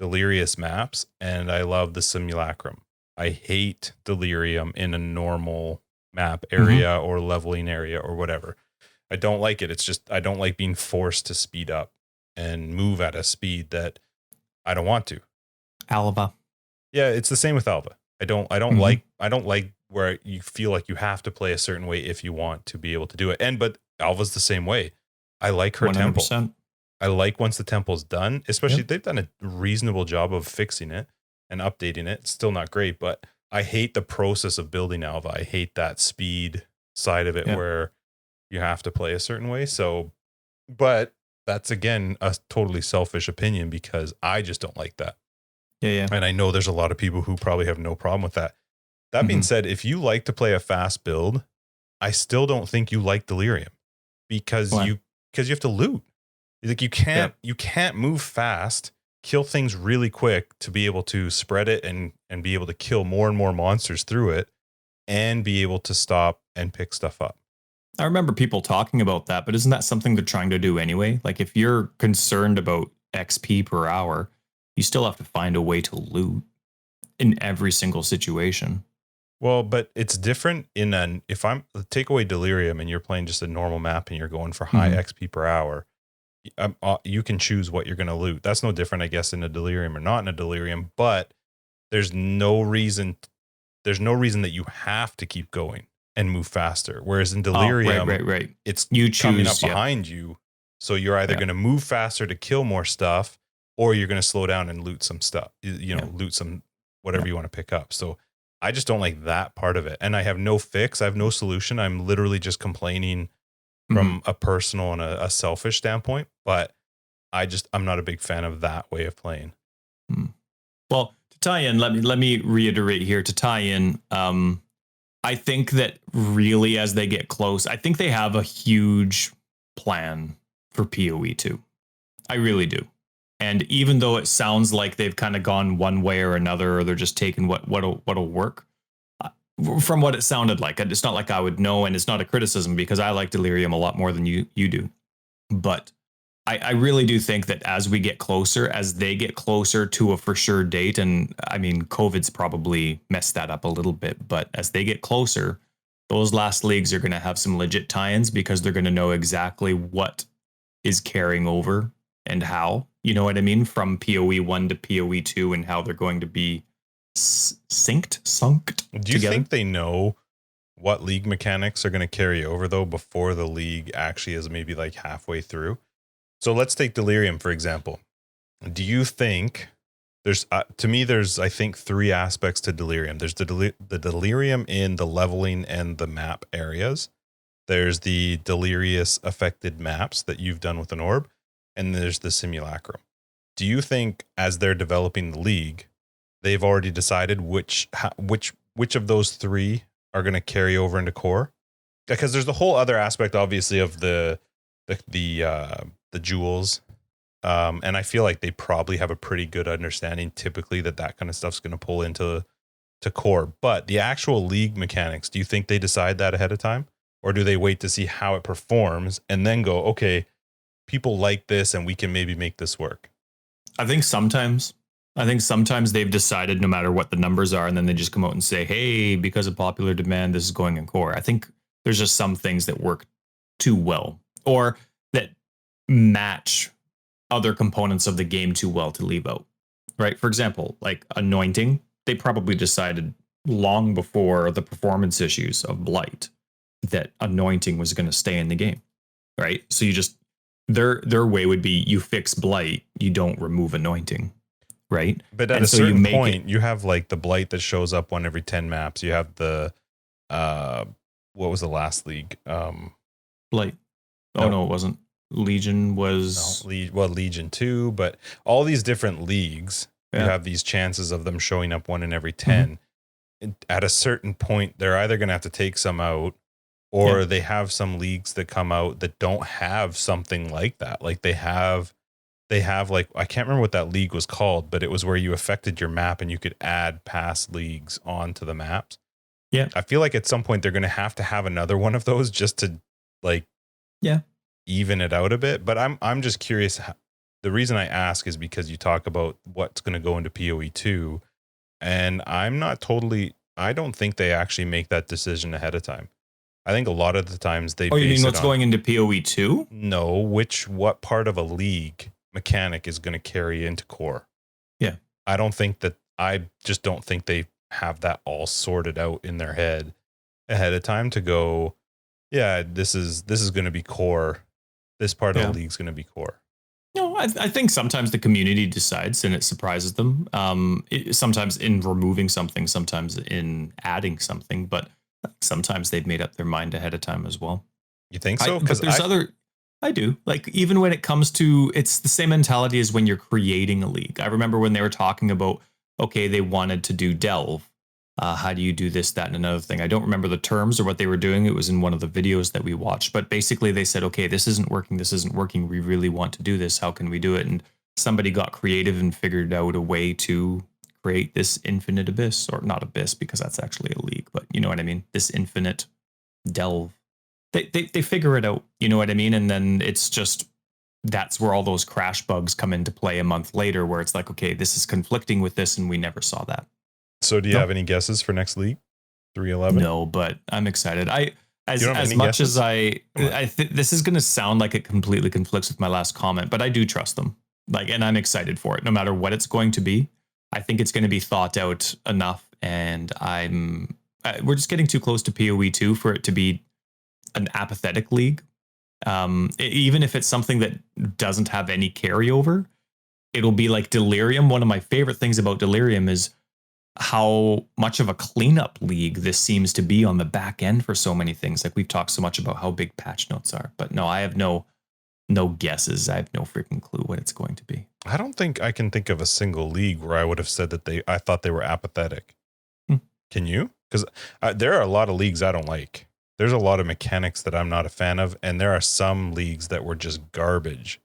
delirious maps, and I love the simulacrum. I hate Delirium in a normal map area or leveling area or whatever. I don't like it. It's just I don't like being forced to speed up and move at a speed that I don't want to. Alva. Yeah, it's the same with Alva. I don't like where you feel like you have to play a certain way if you want to be able to do it. But Alva's the same way. I like her 100%. temple. I like once the temple's done, especially they've done a reasonable job of fixing it and updating it. It's still not great, but I hate the process of building Alva. I hate that speed side of it where you have to play a certain way. So, but that's again a totally selfish opinion because I just don't like that. Yeah. And I know there's a lot of people who probably have no problem with that. That being said, if you like to play a fast build, I still don't think you like Delirium because you have to loot. Like you can't move fast, kill things really quick to be able to spread it and be able to kill more and more monsters through it and be able to stop and pick stuff up. I remember people talking about that, but isn't that something they're trying to do anyway? Like if you're concerned about XP per hour, you still have to find a way to loot in every single situation. Well, but it's different if I'm take away Delirium and you're playing just a normal map and you're going for high XP per hour, you can choose what you're going to loot. That's no different, I guess, in a Delirium or not in a Delirium, but there's no reason that you have to keep going and move faster. Whereas in Delirium, it's you coming up behind you. So you're either going to move faster to kill more stuff, or you're going to slow down and loot some stuff, loot some whatever you want to pick up. So I just don't like that part of it. And I have no fix. I have no solution. I'm literally just complaining from a personal and a selfish standpoint. But I'm not a big fan of that way of playing. Well, to tie in, let me reiterate here to tie in. I think that really as they get close, I think they have a huge plan for PoE 2. I really do. And even though it sounds like they've kind of gone one way or another, or they're just taking what'll work, from what it sounded like, it's not like I would know, and it's not a criticism because I like Delirium a lot more than you do. But I really do think that as we get closer, as they get closer to a for sure date, and I mean, COVID's probably messed that up a little bit, but as they get closer, those last leagues are going to have some legit tie-ins because they're going to know exactly what is carrying over and how, you know what I mean? From PoE 1 to PoE 2 and how they're going to be sunk Do you think they know what league mechanics are going to carry over though before the league actually is maybe like halfway through? So let's take Delirium, for example. Do you think there's, to me, there's, I think, three aspects to Delirium. There's the Delirium in the leveling and the map areas. There's the delirious affected maps that you've done with an orb. And there's the simulacrum. Do you think as they're developing the league, they've already decided which of those three are going to carry over into core? Because there's the whole other aspect, obviously, of the jewels. And I feel like they probably have a pretty good understanding typically that kind of stuff's going to pull into core. But the actual league mechanics, do you think they decide that ahead of time? Or do they wait to see how it performs and then go, okay, people like this and we can maybe make this work? I think sometimes they've decided no matter what the numbers are, and then they just come out and say, hey, because of popular demand, this is going in core. I think there's just some things that work too well or that match other components of the game too well to leave out, right? For example, like anointing, they probably decided long before the performance issues of Blight that anointing was going to stay in the game, right? So you just, their way would be you fix Blight, you don't remove anointing, right? But at a certain point, you have like the Blight that shows up one every 10 maps. You have the, what was the last league? Blight. Oh, no, it wasn't. Legion was... Legion 2, but all these different leagues You have these chances of them showing up 1 in every 10. And at a certain point, they're either going to have to take some out, or they have some leagues that come out that don't have something like that. Like they have like, I can't remember what that league was called, but it was where you affected your map and you could add past leagues onto the maps. Yeah. I feel like at some point they're going to have another one of those just to like, even it out a bit. But I'm just curious. The reason I ask is because you talk about what's going to go into PoE 2, and I don't think they actually make that decision ahead of time. I think a lot of the times they. Oh, you mean what's going into PoE 2? No, what part of a league mechanic is going to carry into core? Yeah, I just don't think they have that all sorted out in their head ahead of time to go. Yeah, this is going to be core. This part of the league is going to be core. No, I think sometimes the community decides and it surprises them. Sometimes in removing something, sometimes in adding something, but sometimes they've made up their mind ahead of time as well. You think so? Because I do. Like, even when it comes to, it's the same mentality as when you're creating a league. I remember when they were talking about, okay, they wanted to do Delve. How do you do this, that, and another thing? I don't remember the terms or what they were doing. It was in one of the videos that we watched. But basically they said, okay, this isn't working. This isn't working. We really want to do this. How can we do it? And somebody got creative and figured out a way to create this infinite abyss, or not abyss because that's actually a league, but you know what I mean? This infinite delve. They figure it out, you know what I mean? And then it's just, that's where all those crash bugs come into play a month later, where it's like, okay, this is conflicting with this and we never saw that. So do you have any guesses for next league? 311? No, but I'm excited. As much as this is going to sound like it completely conflicts with my last comment, but I do trust them. Like, and I'm excited for it, no matter what it's going to be. I think it's going to be thought out enough, and we're just getting too close to PoE 2 for it to be an apathetic league. Even if it's something that doesn't have any carryover, it'll be like Delirium. One of my favorite things about Delirium is how much of a cleanup league this seems to be on the back end for so many things. Like, we've talked so much about how big patch notes are, but no, I have no guesses. I have no freaking clue what it's going to be. I don't think I can think of a single league where I would have said that I thought they were apathetic. Can you? Because there are a lot of leagues I don't like. There's a lot of mechanics that I'm not a fan of, and there are some leagues that were just garbage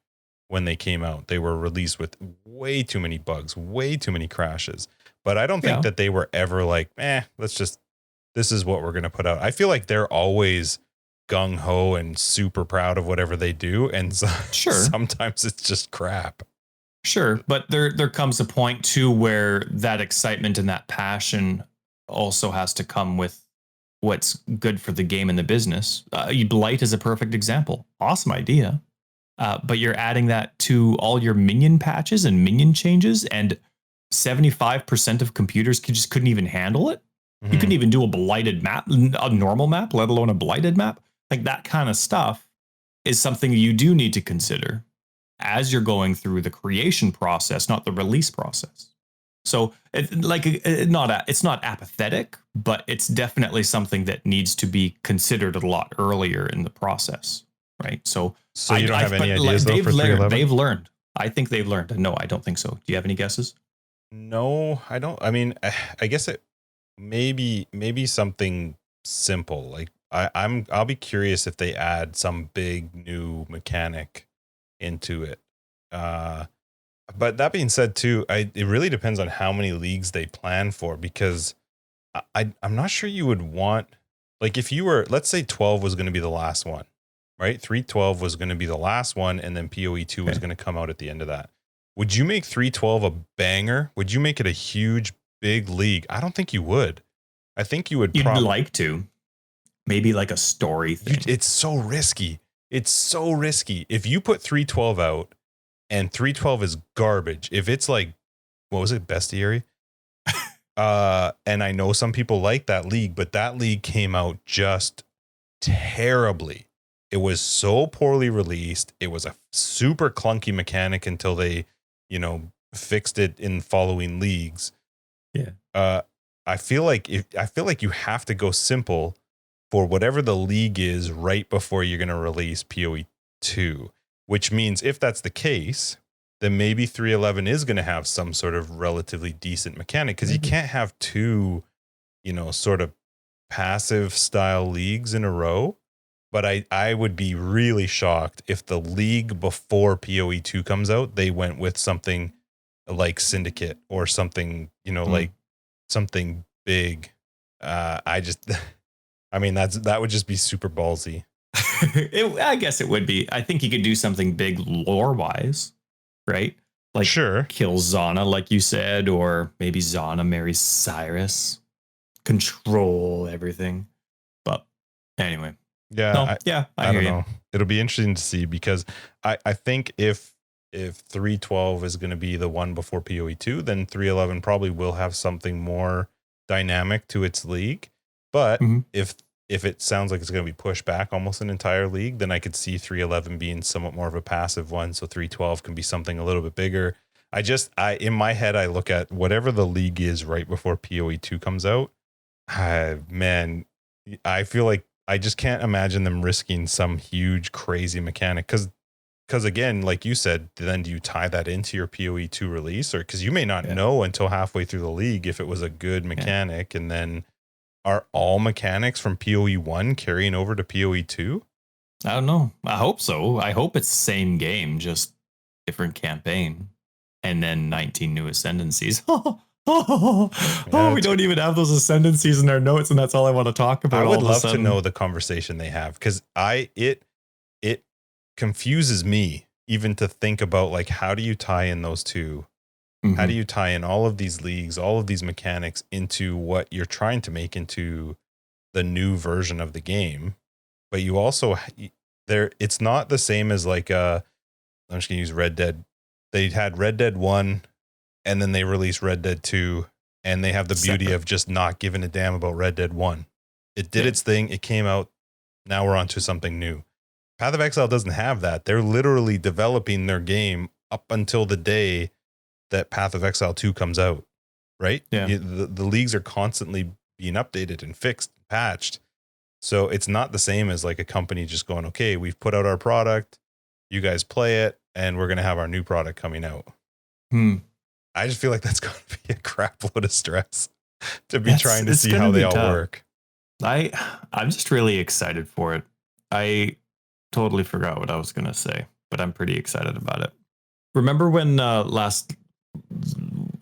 when they came out. They were released with way too many bugs, way too many crashes. But I don't think that they were ever like, this is what we're going to put out. I feel like they're always gung-ho and super proud of whatever they do. And sometimes it's just crap. Sure. But there comes a point too where that excitement and that passion also has to come with what's good for the game and the business. Blight is a perfect example. Awesome idea. But you're adding that to all your minion patches and minion changes, and 75% of computers couldn't even handle it. You couldn't even do a blighted map, a normal map, let alone a blighted map. Like, that kind of stuff is something you do need to consider as you're going through the creation process, not the release process. So it's not apathetic, but it's definitely something that needs to be considered a lot earlier in the process, right? So you don't have any ideas though for 311? They've learned. I think they've learned. No, I don't think so. Do you have any guesses? No, I don't. I mean, I guess it maybe something simple. Like I'll be curious if they add some big new mechanic into it. But that being said too, it really depends on how many leagues they plan for, because I'm not sure you would want, like, if you were, let's say 12 was going to be the last one, right? 312 was going to be the last one, and then PoE 2 was going to come out at the end of that. Would you make 312 a banger? Would you make it a huge, big league? I don't think you would. I think you would. You'd like to. Maybe like a story thing. It's so risky. It's so risky. If you put 312 out and 312 is garbage, if it's like, what was it, Bestiary? And I know some people like that league, but that league came out just terribly. It was so poorly released. It was a super clunky mechanic until they, fixed it in following leagues. Yeah. I feel like you have to go simple for whatever the league is right before you're going to release PoE 2, which means if that's the case, then maybe 311 is going to have some sort of relatively decent mechanic, because you can't have two, sort of passive style leagues in a row. But I would be really shocked if the league before PoE 2 comes out, they went with something like Syndicate or something, like something big. That would just be super ballsy. I guess it would be. I think you could do something big lore wise, right? Like sure, kill Zana, like you said, or maybe Zana marries Cyrus, control everything. But anyway, yeah, I don't know. It'll be interesting to see, because I think if 312 is going to be the one before PoE 2, then 311 probably will have something more dynamic to its league. But if it sounds like it's going to be pushed back almost an entire league, then I could see 311 being somewhat more of a passive one. So 312 can be something a little bit bigger. In my head, I look at whatever the league is right before PoE 2 comes out. Man, I feel like I just can't imagine them risking some huge, crazy mechanic. Because again, like you said, then do you tie that into your PoE 2 release? Or because you may not know until halfway through the league if it was a good mechanic, and then are all mechanics from PoE 1 carrying over to PoE 2? I don't know. I hope so. I hope it's the same game, just different campaign. And then 19 new ascendancies. We don't even have those ascendancies in our notes, and that's all I want to talk about. I would love to know the conversation they have, because it confuses me even to think about, like, how do you tie in those two? How do you tie in all of these leagues, all of these mechanics into what you're trying to make into the new version of the game? But you also it's not the same as like I'm just gonna use Red Dead. They had Red Dead 1, and then they released Red Dead 2, and they have the beauty of just not giving a damn about Red Dead 1. It did its thing, it came out, now we're on to something new. Path of Exile doesn't have that. They're literally developing their game up until the day that Path of Exile 2 comes out, right? Yeah. The leagues are constantly being updated and fixed, and patched. So it's not the same as like a company just going, okay, we've put out our product, you guys play it, and we're going to have our new product coming out. I just feel like that's going to be a crap load of stress to be trying to see how they all work. I'm just really excited for it. I totally forgot what I was going to say, but I'm pretty excited about it. Remember when last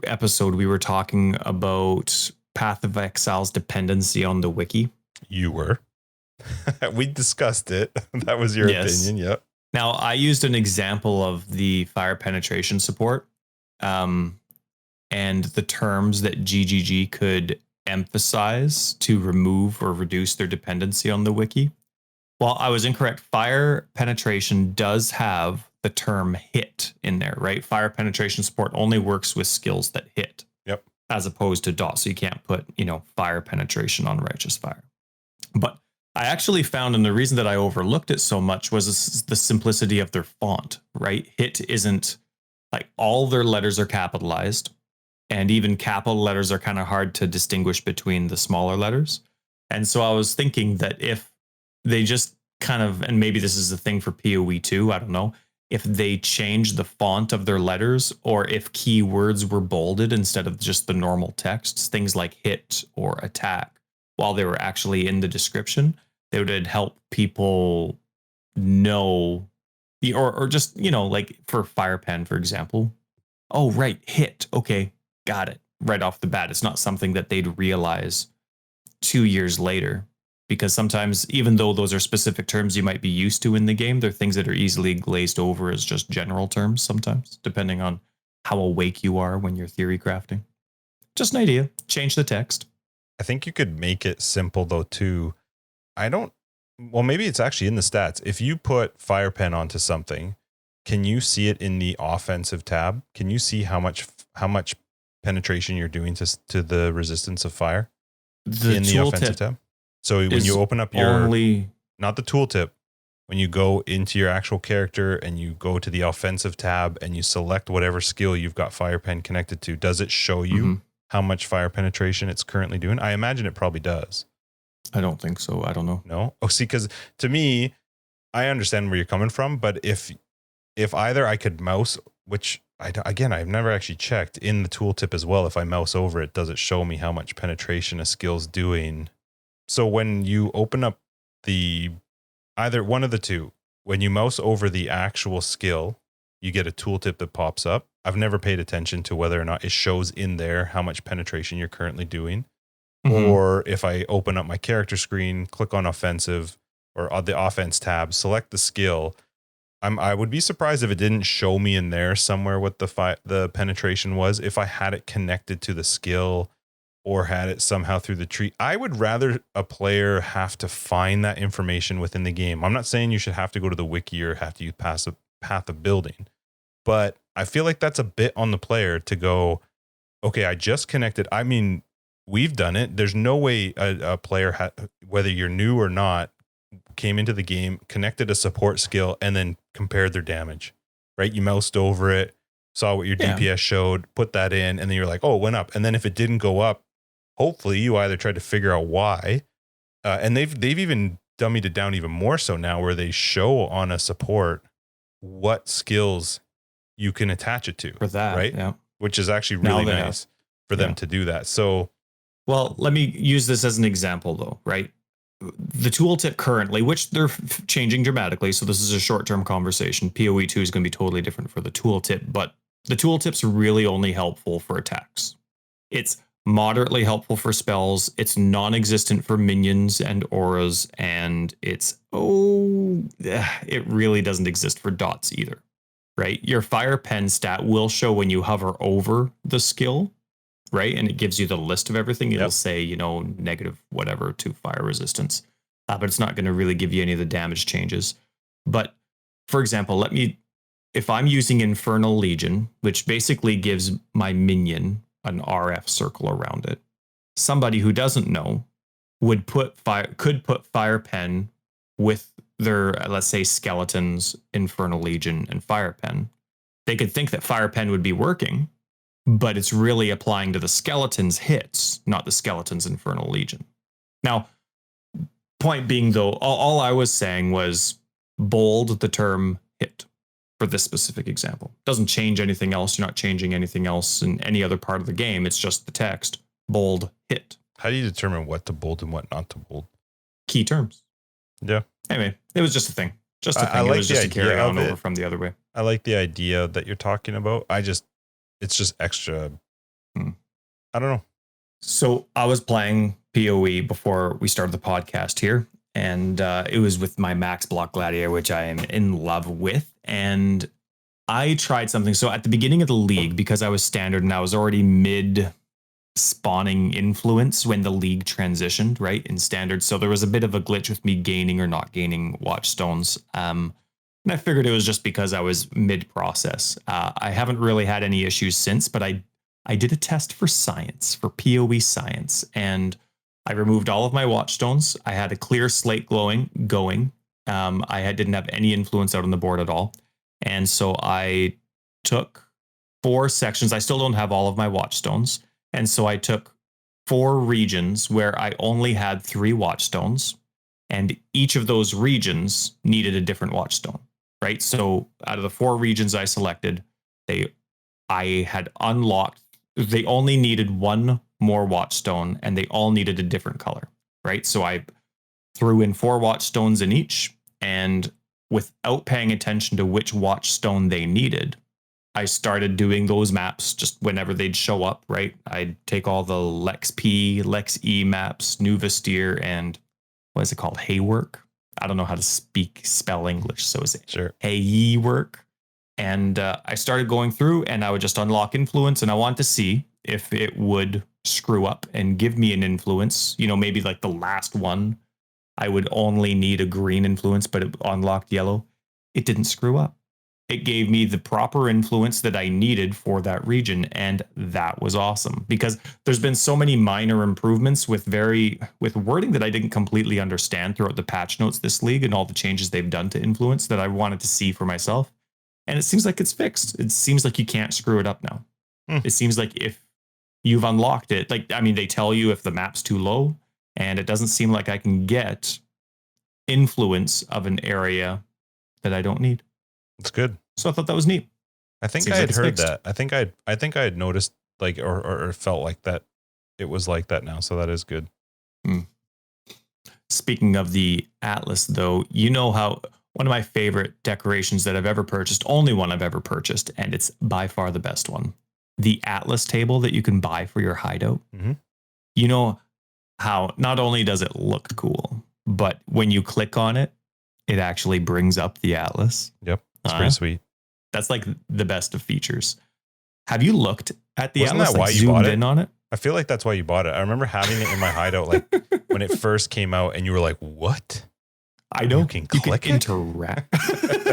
episode we were talking about Path of Exile's dependency on the wiki? You were. We discussed it. That was your opinion. Yep. Now, I used an example of the fire penetration support and the terms that GGG could emphasize to remove or reduce their dependency on the wiki. Well, I was incorrect. Fire penetration does have the term hit in there, right? Fire penetration support only works with skills that hit. Yep. As opposed to dot. So you can't put, fire penetration on righteous fire. But I actually found, and the reason that I overlooked it so much was the simplicity of their font, right? Hit isn't like all their letters are capitalized, and even capital letters are kind of hard to distinguish between the smaller letters. And so I was thinking that if they just kind of, and maybe this is a thing for PoE 2, I don't know, if they change the font of their letters, or if keywords were bolded instead of just the normal texts, things like hit or attack, while they were actually in the description, they would help people know, or just, like for fire pen, for example. Oh, right. Hit. Okay. Got it. Right off the bat. It's not something that they'd realize 2 years later, because sometimes, even though those are specific terms you might be used to in the game, they're things that are easily glazed over as just general terms sometimes, depending on how awake you are when you're theory crafting. Just an idea. Change the text. I think you could make it simple though too. Maybe it's actually in the stats. If you put fire pen onto something, can you see it in the offensive tab? Can you see how much penetration you're doing to the resistance of fire in the offensive tab? So when you open up not the tooltip, when you go into your actual character and you go to the offensive tab and you select whatever skill you've got fire pen connected to, does it show you how much fire penetration it's currently doing? I imagine it probably does. I don't think so. I don't know. No? Oh, see, because to me, I understand where you're coming from, but if either I could mouse which again, I've never actually checked in the tooltip as well. If I mouse over it, does it show me how much penetration a skill's doing? So when you open up either one of the two, when you mouse over the actual skill, you get a tooltip that pops up. I've never paid attention to whether or not it shows in there how much penetration you're currently doing. Or if I open up my character screen, click on offensive or on the offense tab, select the skill, I would be surprised if it didn't show me in there somewhere what the penetration was. If I had it connected to the skill or had it somehow through the tree, I would rather a player have to find that information within the game. I'm not saying you should have to go to the wiki or have to use path of building, but I feel like that's a bit on the player to go, okay, I just connected. I mean, we've done it. There's no way a player, whether you're new or not, came into the game, connected a support skill, and then compared their damage, right? You moused over it, saw what your DPS showed, put that in, and then you're like, oh, it went up. And then if it didn't go up, hopefully you either tried to figure out why, and they've even dummied it down even more so now, where they show on a support what skills you can attach it to for that, right? Yeah, which is actually really nice for them to do that. So, well, let me use this as an example, though, right? The tooltip currently, which they're changing dramatically, so this is a short-term conversation. PoE 2 is going to be totally different for the tooltip, but the tooltip's really only helpful for attacks. It's moderately helpful for spells. It's non-existent for minions and auras, and it really doesn't exist for dots either, right? Your fire pen stat will show when you hover over the skill, right? And it gives you the list of everything. It'll say, negative whatever to fire resistance, but it's not going to really give you any of the damage changes. But for example, if I'm using Infernal Legion, which basically gives my minion an RF circle around it, somebody who doesn't know could put fire pen with their, let's say, skeletons, Infernal Legion, and fire pen. They could think that fire pen would be working, but it's really applying to the skeleton's hits, not the skeleton's Infernal Legion. Now, point being, though, all I was saying was bold the term hit for this specific example. Doesn't change anything else. You're not changing anything else in any other part of the game. It's just the text, bold, hit. How do you determine what to bold and what not to bold? Key terms. Yeah. Anyway, it was just a thing. I like it was just to carry on over from the other way. I like the idea that you're talking about. It's just extra. I don't know. So I was playing PoE before we started the podcast here, and it was with my Max Block Gladiator, which I am in love with. And I tried something. So at the beginning of the league, because I was standard and I was already mid spawning influence when the league transitioned, right, in standard. So there was a bit of a glitch with me gaining or not gaining watchstones. And I figured it was just because I was mid-process. I haven't really had any issues since, but I did a test for science, for PoE science, and I removed all of my watchstones. I had a clear slate going. I didn't have any influence out on the board at all. And so I took 4 sections. I still don't have all of my watchstones. And so I took 4 regions where I only had 3 watchstones, and each of those regions needed a different watchstone, right? So out of the 4 regions I selected, I had unlocked, they only needed 1 more watchstone, and they all needed a different color, right? So I threw in 4 watchstones in each, and without paying attention to which watchstone they needed, I started doing those maps just whenever they'd show up, right? I'd take all the Lex P, Lex E maps, Nuvasteer, and what is it called? Haywork. I don't know how to spell English, so is it Haywork? And I started going through, and I would just unlock influence, and I wanted to see if it would screw up and give me an influence. Maybe like the last one, I would only need a green influence, but it unlocked yellow. It didn't screw up. It gave me the proper influence that I needed for that region, and that was awesome, because there's been so many minor improvements with wording that I didn't completely understand throughout the patch notes this league and all the changes they've done to influence that I wanted to see for myself. And it seems like it's fixed. It seems like you can't screw it up now. It seems like if you've unlocked it, they tell you if the map's too low, and it doesn't seem like I can get influence of an area that I don't need. It's good. So I thought that was neat. I think Seems I like had it's heard fixed. that. I think I had noticed like or felt like that it was like that now. So that is good. Speaking of the Atlas, though, you know how one of my favorite decorations that I've ever purchased, only one I've ever purchased, and it's by far the best one. The Atlas table that you can buy for your hideout. Mm-hmm. You know how not only does it look cool, but when you click on it, it actually brings up the Atlas. Yep. It's pretty sweet. That's like the best of features. Have you looked at the Wasn't Atlas? that why like you bought zoomed it? in on it? I feel like that's why you bought it. I remember having it in my hideout like when it first came out and you were like, what? I know. You can click it? Interact.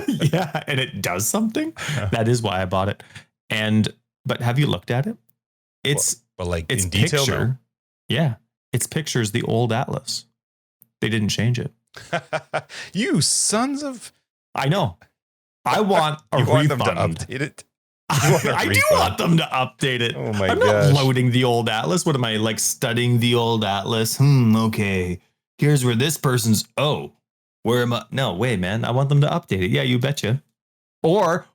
Yeah, and it does something. That is why I bought it. But have you looked at it? But like It's in detail, picture. Yeah. It's pictures the old Atlas. They didn't change it. no. You sons of... I know. I want a You want refund. them to update it? I do want them to update it. Oh my I'm gosh. not loading the old Atlas. What am I, like, studying the old Atlas? Okay. Here's where this person's... Oh, where am I? No, wait, man. I want them to update it. Yeah, you betcha. Or...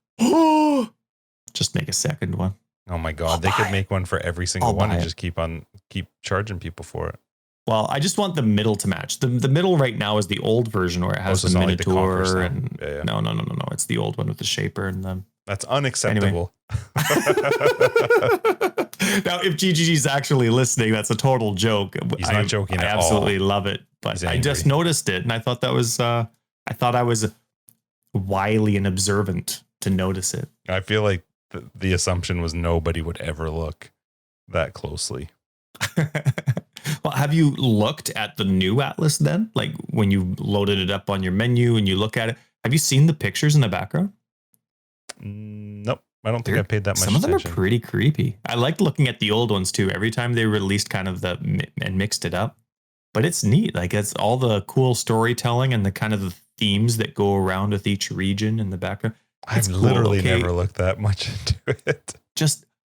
just make a second one. Oh my God. They could make one for every single one and just keep charging people for it. Well, I just want the middle to match. The middle right now is the old version where it has the Minotaur. Yeah. No. It's the old one with the Shaper and the... That's unacceptable. Anyway. Now, if GGG's actually listening, that's a total joke. He's not joking at all. I absolutely love it. But I just noticed it, and I thought that was... I thought I was wily and observant to notice it. I feel like the assumption was nobody would ever look that closely. Well, have you looked at the new Atlas then? Like when you loaded it up on your menu and you look at it, have you seen the pictures in the background? Nope. I don't think I paid that much attention. Some of them are pretty creepy. I liked looking at the old ones too. Every time they released kind of and mixed it up. But it's neat. Like it's all the cool storytelling and the kind of the themes that go around with each region in the background. I've literally never looked that much into it.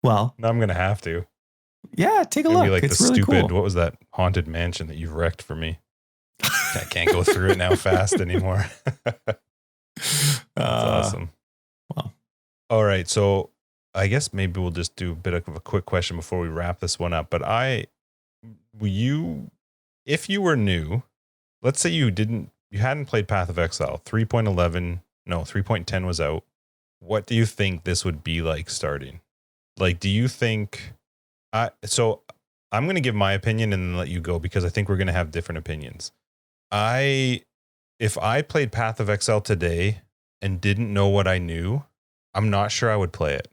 Now I'm going to have to. Yeah, take a look. Like it's the really stupid, cool. what was that haunted mansion that you've wrecked for me? I can't go through it now fast anymore. That's awesome. Wow. All right. So I guess maybe we'll just do a bit of a quick question before we wrap this one up. But if you were new, let's say you hadn't played Path of Exile, 3.10 was out. What do you think this would be like starting? Like, do you think... So I'm going to give my opinion and then let you go because I think we're going to have different opinions. If I played Path of Exile today and didn't know what I knew, I'm not sure I would play it.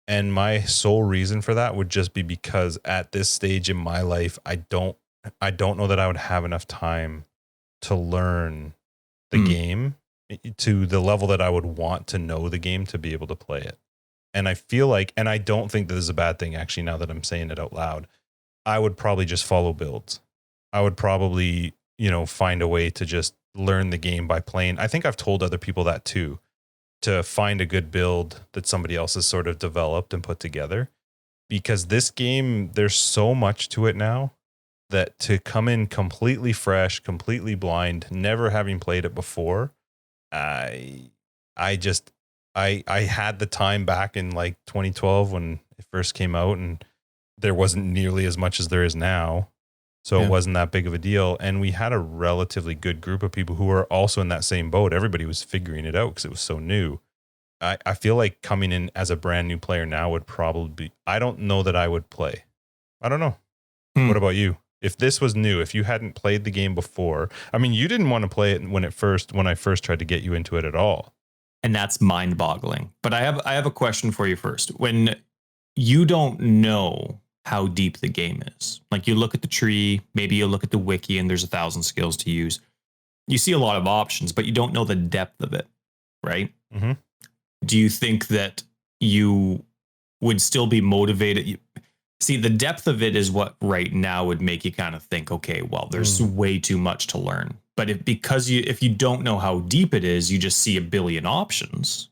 And my sole reason for that would just be because at this stage in my life, I don't know that I would have enough time to learn the game to the level that I would want to know the game to be able to play it. And I feel like, and I don't think that this is a bad thing, actually, now that I'm saying it out loud, I would probably just follow builds. I would probably, find a way to just learn the game by playing. I think I've told other people that too, to find a good build that somebody else has sort of developed and put together. Because this game, there's so much to it now that to come in completely fresh, completely blind, never having played it before, I had the time back in like 2012 when it first came out and there wasn't nearly as much as there is now. So It wasn't that big of a deal. And we had a relatively good group of people who were also in that same boat. Everybody was figuring it out because it was so new. I feel like coming in as a brand new player now would probably be, I don't know that I would play. I don't know. What about you? If this was new, if you hadn't played the game before, I mean, you didn't want to play it when I first tried to get you into it at all. And that's mind-boggling. But I have a question for you first. When you don't know how deep the game is, like you look at the tree, maybe you look at the wiki and there's 1,000 skills to use. You see a lot of options, but you don't know the depth of it, right? Mm-hmm. Do you think that you would still be motivated? See, the depth of it is what right now would make you kind of think, okay, well, there's way too much to learn. But if you don't know how deep it is, you just see a billion options.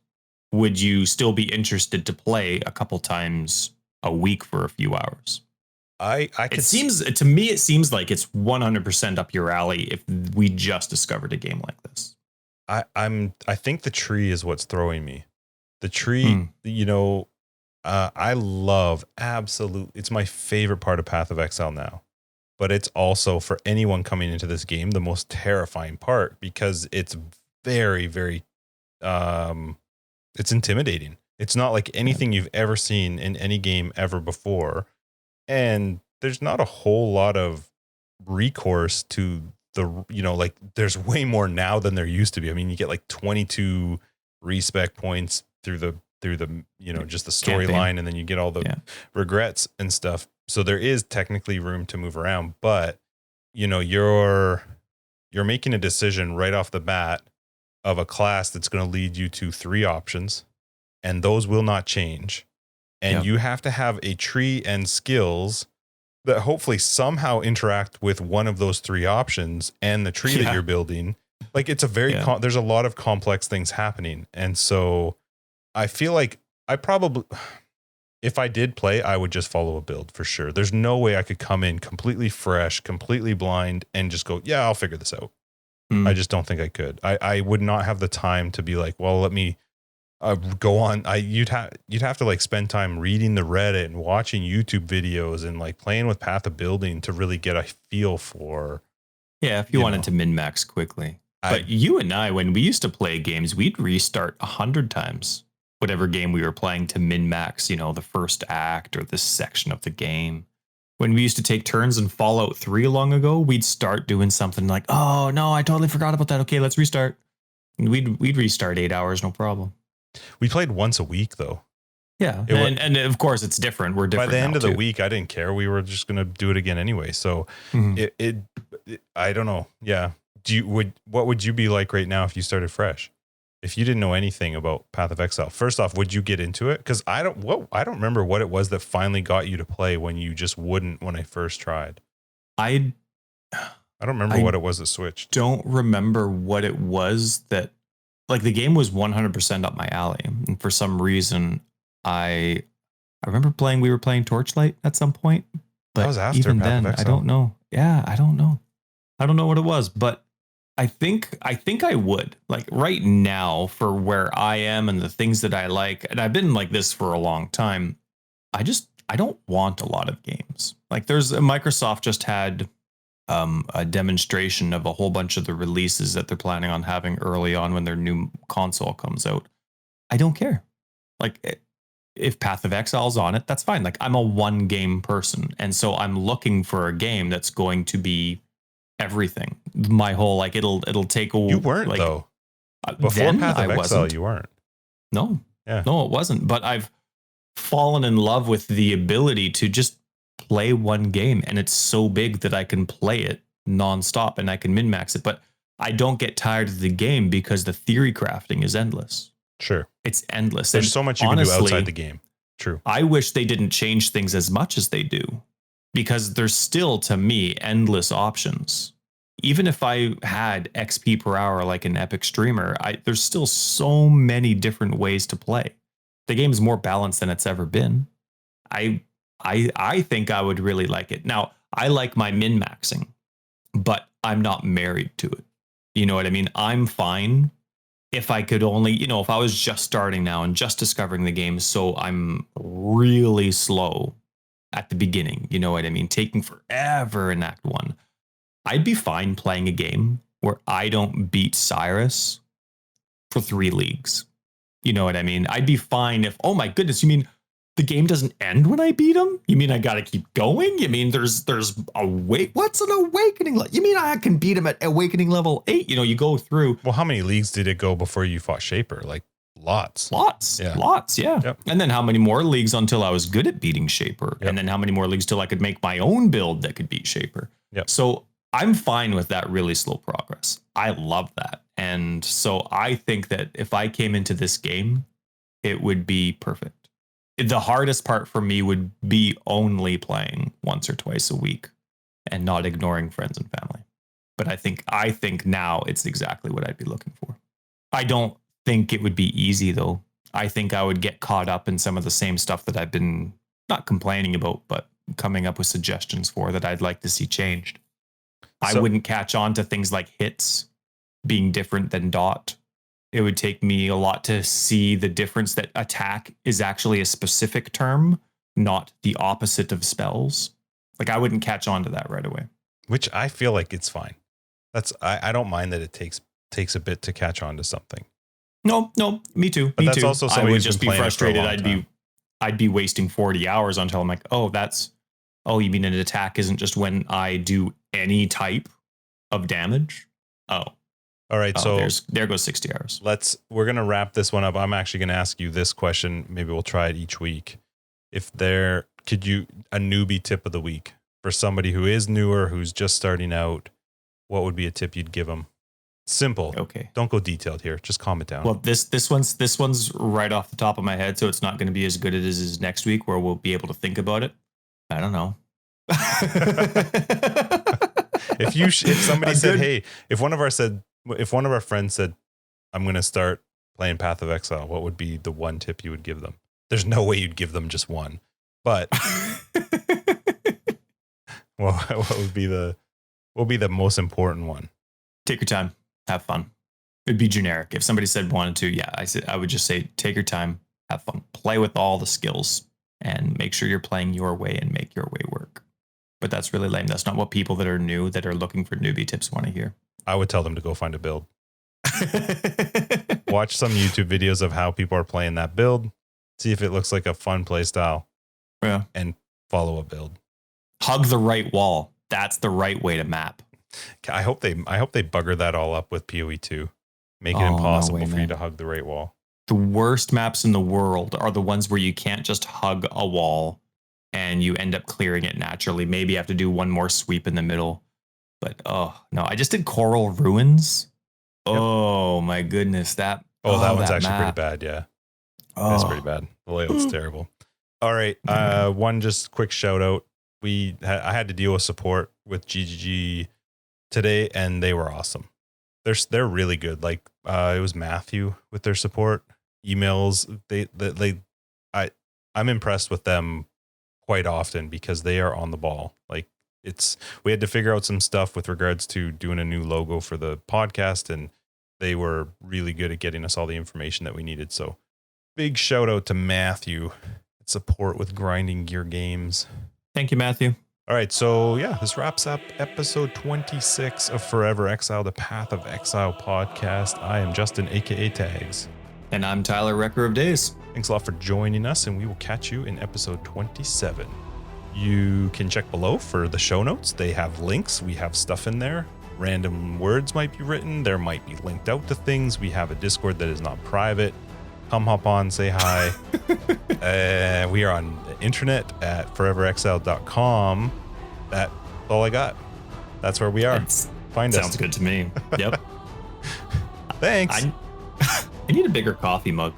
Would you still be interested to play a couple times a week for a few hours? It seems like it's 100% up your alley if we just discovered a game like this. I think the tree is what's throwing me. The tree, I love it's my favorite part of Path of Exile now. But it's also, for anyone coming into this game, the most terrifying part, because it's very, very it's intimidating. It's not like anything you've ever seen in any game ever before. And there's not a whole lot of recourse to there's way more now than there used to be. I mean, you get like 22 respec points through the just the storyline, and then you get all the regrets and stuff. So there is technically room to move around, but you're making a decision right off the bat of a class that's going to lead you to 3 options, and those will not change. And you have to have a tree and skills that hopefully somehow interact with one of those 3 options and the tree that you're building. Like, it's a very there's a lot of complex things happening. And so I feel like if I did play, I would just follow a build for sure. There's no way I could come in completely fresh, completely blind, and just go, I'll figure this out. I just don't think I could. I would not have the time to be like, well, let me go on. You'd have to like spend time reading the Reddit and watching YouTube videos and like playing with Path of Building to really get a feel for. Yeah, if you wanted to min-max quickly. But you and I, when we used to play games, we'd restart 100 times whatever game we were playing to min-max, the first act or this section of the game. When we used to take turns in Fallout 3 long ago, we'd start doing something like, oh no, I totally forgot about that. Okay, let's restart. And we'd restart 8 hours, no problem. We played once a week though. Yeah. And of course it's different. We're different. By the end of the week, I didn't care. We were just going to do it again anyway. So I don't know. Yeah. What would you be like right now if you started fresh? If you didn't know anything about Path of Exile, first off, would you get into it? Because I don't remember what it was that finally got you to play when you just wouldn't when I first tried. I don't remember what it was that switched. Don't remember what it was that, like, the game was 100% up my alley, and for some reason, I remember we were playing Torchlight at some point, but that was after even Path then, of Exile. I don't know. Yeah, I don't know what it was, but I think I would, like, right now, for where I am and the things that I like, and I've been like this for a long time. I don't want a lot of games. Like, Microsoft just had a demonstration of a whole bunch of the releases that they're planning on having early on when their new console comes out. I don't care. Like, if Path of Exile's on it, that's fine. Like, I'm a 1 game person, and so I'm looking for a game that's going to be everything. My whole, like, it'll take a. You weren't, like, though. Before Path of Exile, you weren't. No. Yeah. No, it wasn't. But I've fallen in love with the ability to just play 1 game, and it's so big that I can play it nonstop and I can min-max it. But I don't get tired of the game because the theory crafting is endless. Sure. It's endless. There's so much you can do outside the game. True. I wish they didn't change things as much as they do, because there's still, to me, endless options. Even if I had XP per hour like an epic streamer, there's still so many different ways to play. The game's more balanced than it's ever been. I think I would really like it. Now, I like my min-maxing, but I'm not married to it. You know what I mean? I'm fine if I could only, if I was just starting now and just discovering the game, so I'm really slow at the beginning, you know what I mean? Taking forever in Act 1. I'd be fine playing a game where I don't beat Cyrus for 3 leagues. You know what I mean? I'd be fine if, oh my goodness, you mean the game doesn't end when I beat him? You mean I got to keep going? You mean there's what's an awakening? You mean I can beat him at awakening level 8? You go through. Well, how many leagues did it go before you fought Shaper? Like lots. Yeah. Yep. And then how many more leagues until I was good at beating Shaper? Yep. And then how many more leagues till I could make my own build that could beat Shaper? Yep. So I'm fine with that really slow progress. I love that. And so I think that if I came into this game, it would be perfect. The hardest part for me would be only playing once or twice a week and not ignoring friends and family. But I think now it's exactly what I'd be looking for. I don't think it would be easy, though. I think I would get caught up in some of the same stuff that I've been not complaining about, but coming up with suggestions for that I'd like to see changed. I wouldn't catch on to things like hits being different than dot. it would take me a lot to see the difference that attack is actually a specific term, not the opposite of spells. Like I wouldn't catch on to that right away. Which I feel like it's fine. I don't mind that it takes a bit to catch on to something. No, me too. But me that's too. also I would just be frustrated. I'd be wasting 40 hours until I'm like, you mean an attack isn't just when I do any type of damage? Oh. All right, so there goes 60 hours. We're going to wrap this one up. I'm actually going to ask you this question. Maybe we'll try it each week. A newbie tip of the week for somebody who is newer, who's just starting out, what would be a tip you'd give them? Simple. Okay. Don't go detailed here. Just calm it down. Well, this one's right off the top of my head, so it's not going to be as good as it is next week, where we'll be able to think about it. I don't know. If somebody said, "Hey," if one of our friends said, "I'm going to start playing Path of Exile," what would be the one tip you would give them? There's no way you'd give them just one, but what would be the most important one? Take your time. Have fun. It'd be generic. If somebody said wanted to, I would just say take your time, have fun, play with all the skills, and make sure you're playing your way and make your way work. But that's really lame. That's not what people that are new, that are looking for newbie tips, want to hear. I would tell them to go find a build. Watch some YouTube videos of how people are playing that build. See if it looks like a fun play style. Yeah. And follow a build. Hug the right wall. That's the right way to map. I hope they bugger that all up with PoE 2. Make it impossible for you to hug the right wall. The worst maps in the world are the ones where you can't just hug a wall and you end up clearing it naturally. Maybe you have to do one more sweep in the middle. But I just did Coral Ruins. Yep. Oh my goodness. That one's actually pretty bad, yeah. That's pretty bad. The layout's terrible. All right. One just quick shout out. I had to deal with support with GGG today, and they were awesome. They're really good. Like it was Matthew with their support emails. I'm impressed with them quite often because they are on the ball. Like we had to figure out some stuff with regards to doing a new logo for the podcast, and they were really good at getting us all the information that we needed. So big shout out to Matthew at Support with Grinding Gear Games. Thank you, Matthew. All right, so this wraps up episode 26 of Forever Exile, the Path of Exile podcast. I am Justin, aka Tags. And I'm Tyler, Wrecker of Days. Thanks a lot for joining us, and we will catch you in episode 27. You can check below for the show notes. They have links. We have stuff in there. Random words might be written. There might be linked out to things. We have a Discord that is not private. Come hop on, say hi. We are on the internet at foreverexile.com. That's all I got. That's where we are. Find us. Sounds good to me. Yep. Thanks. I need a bigger coffee mug.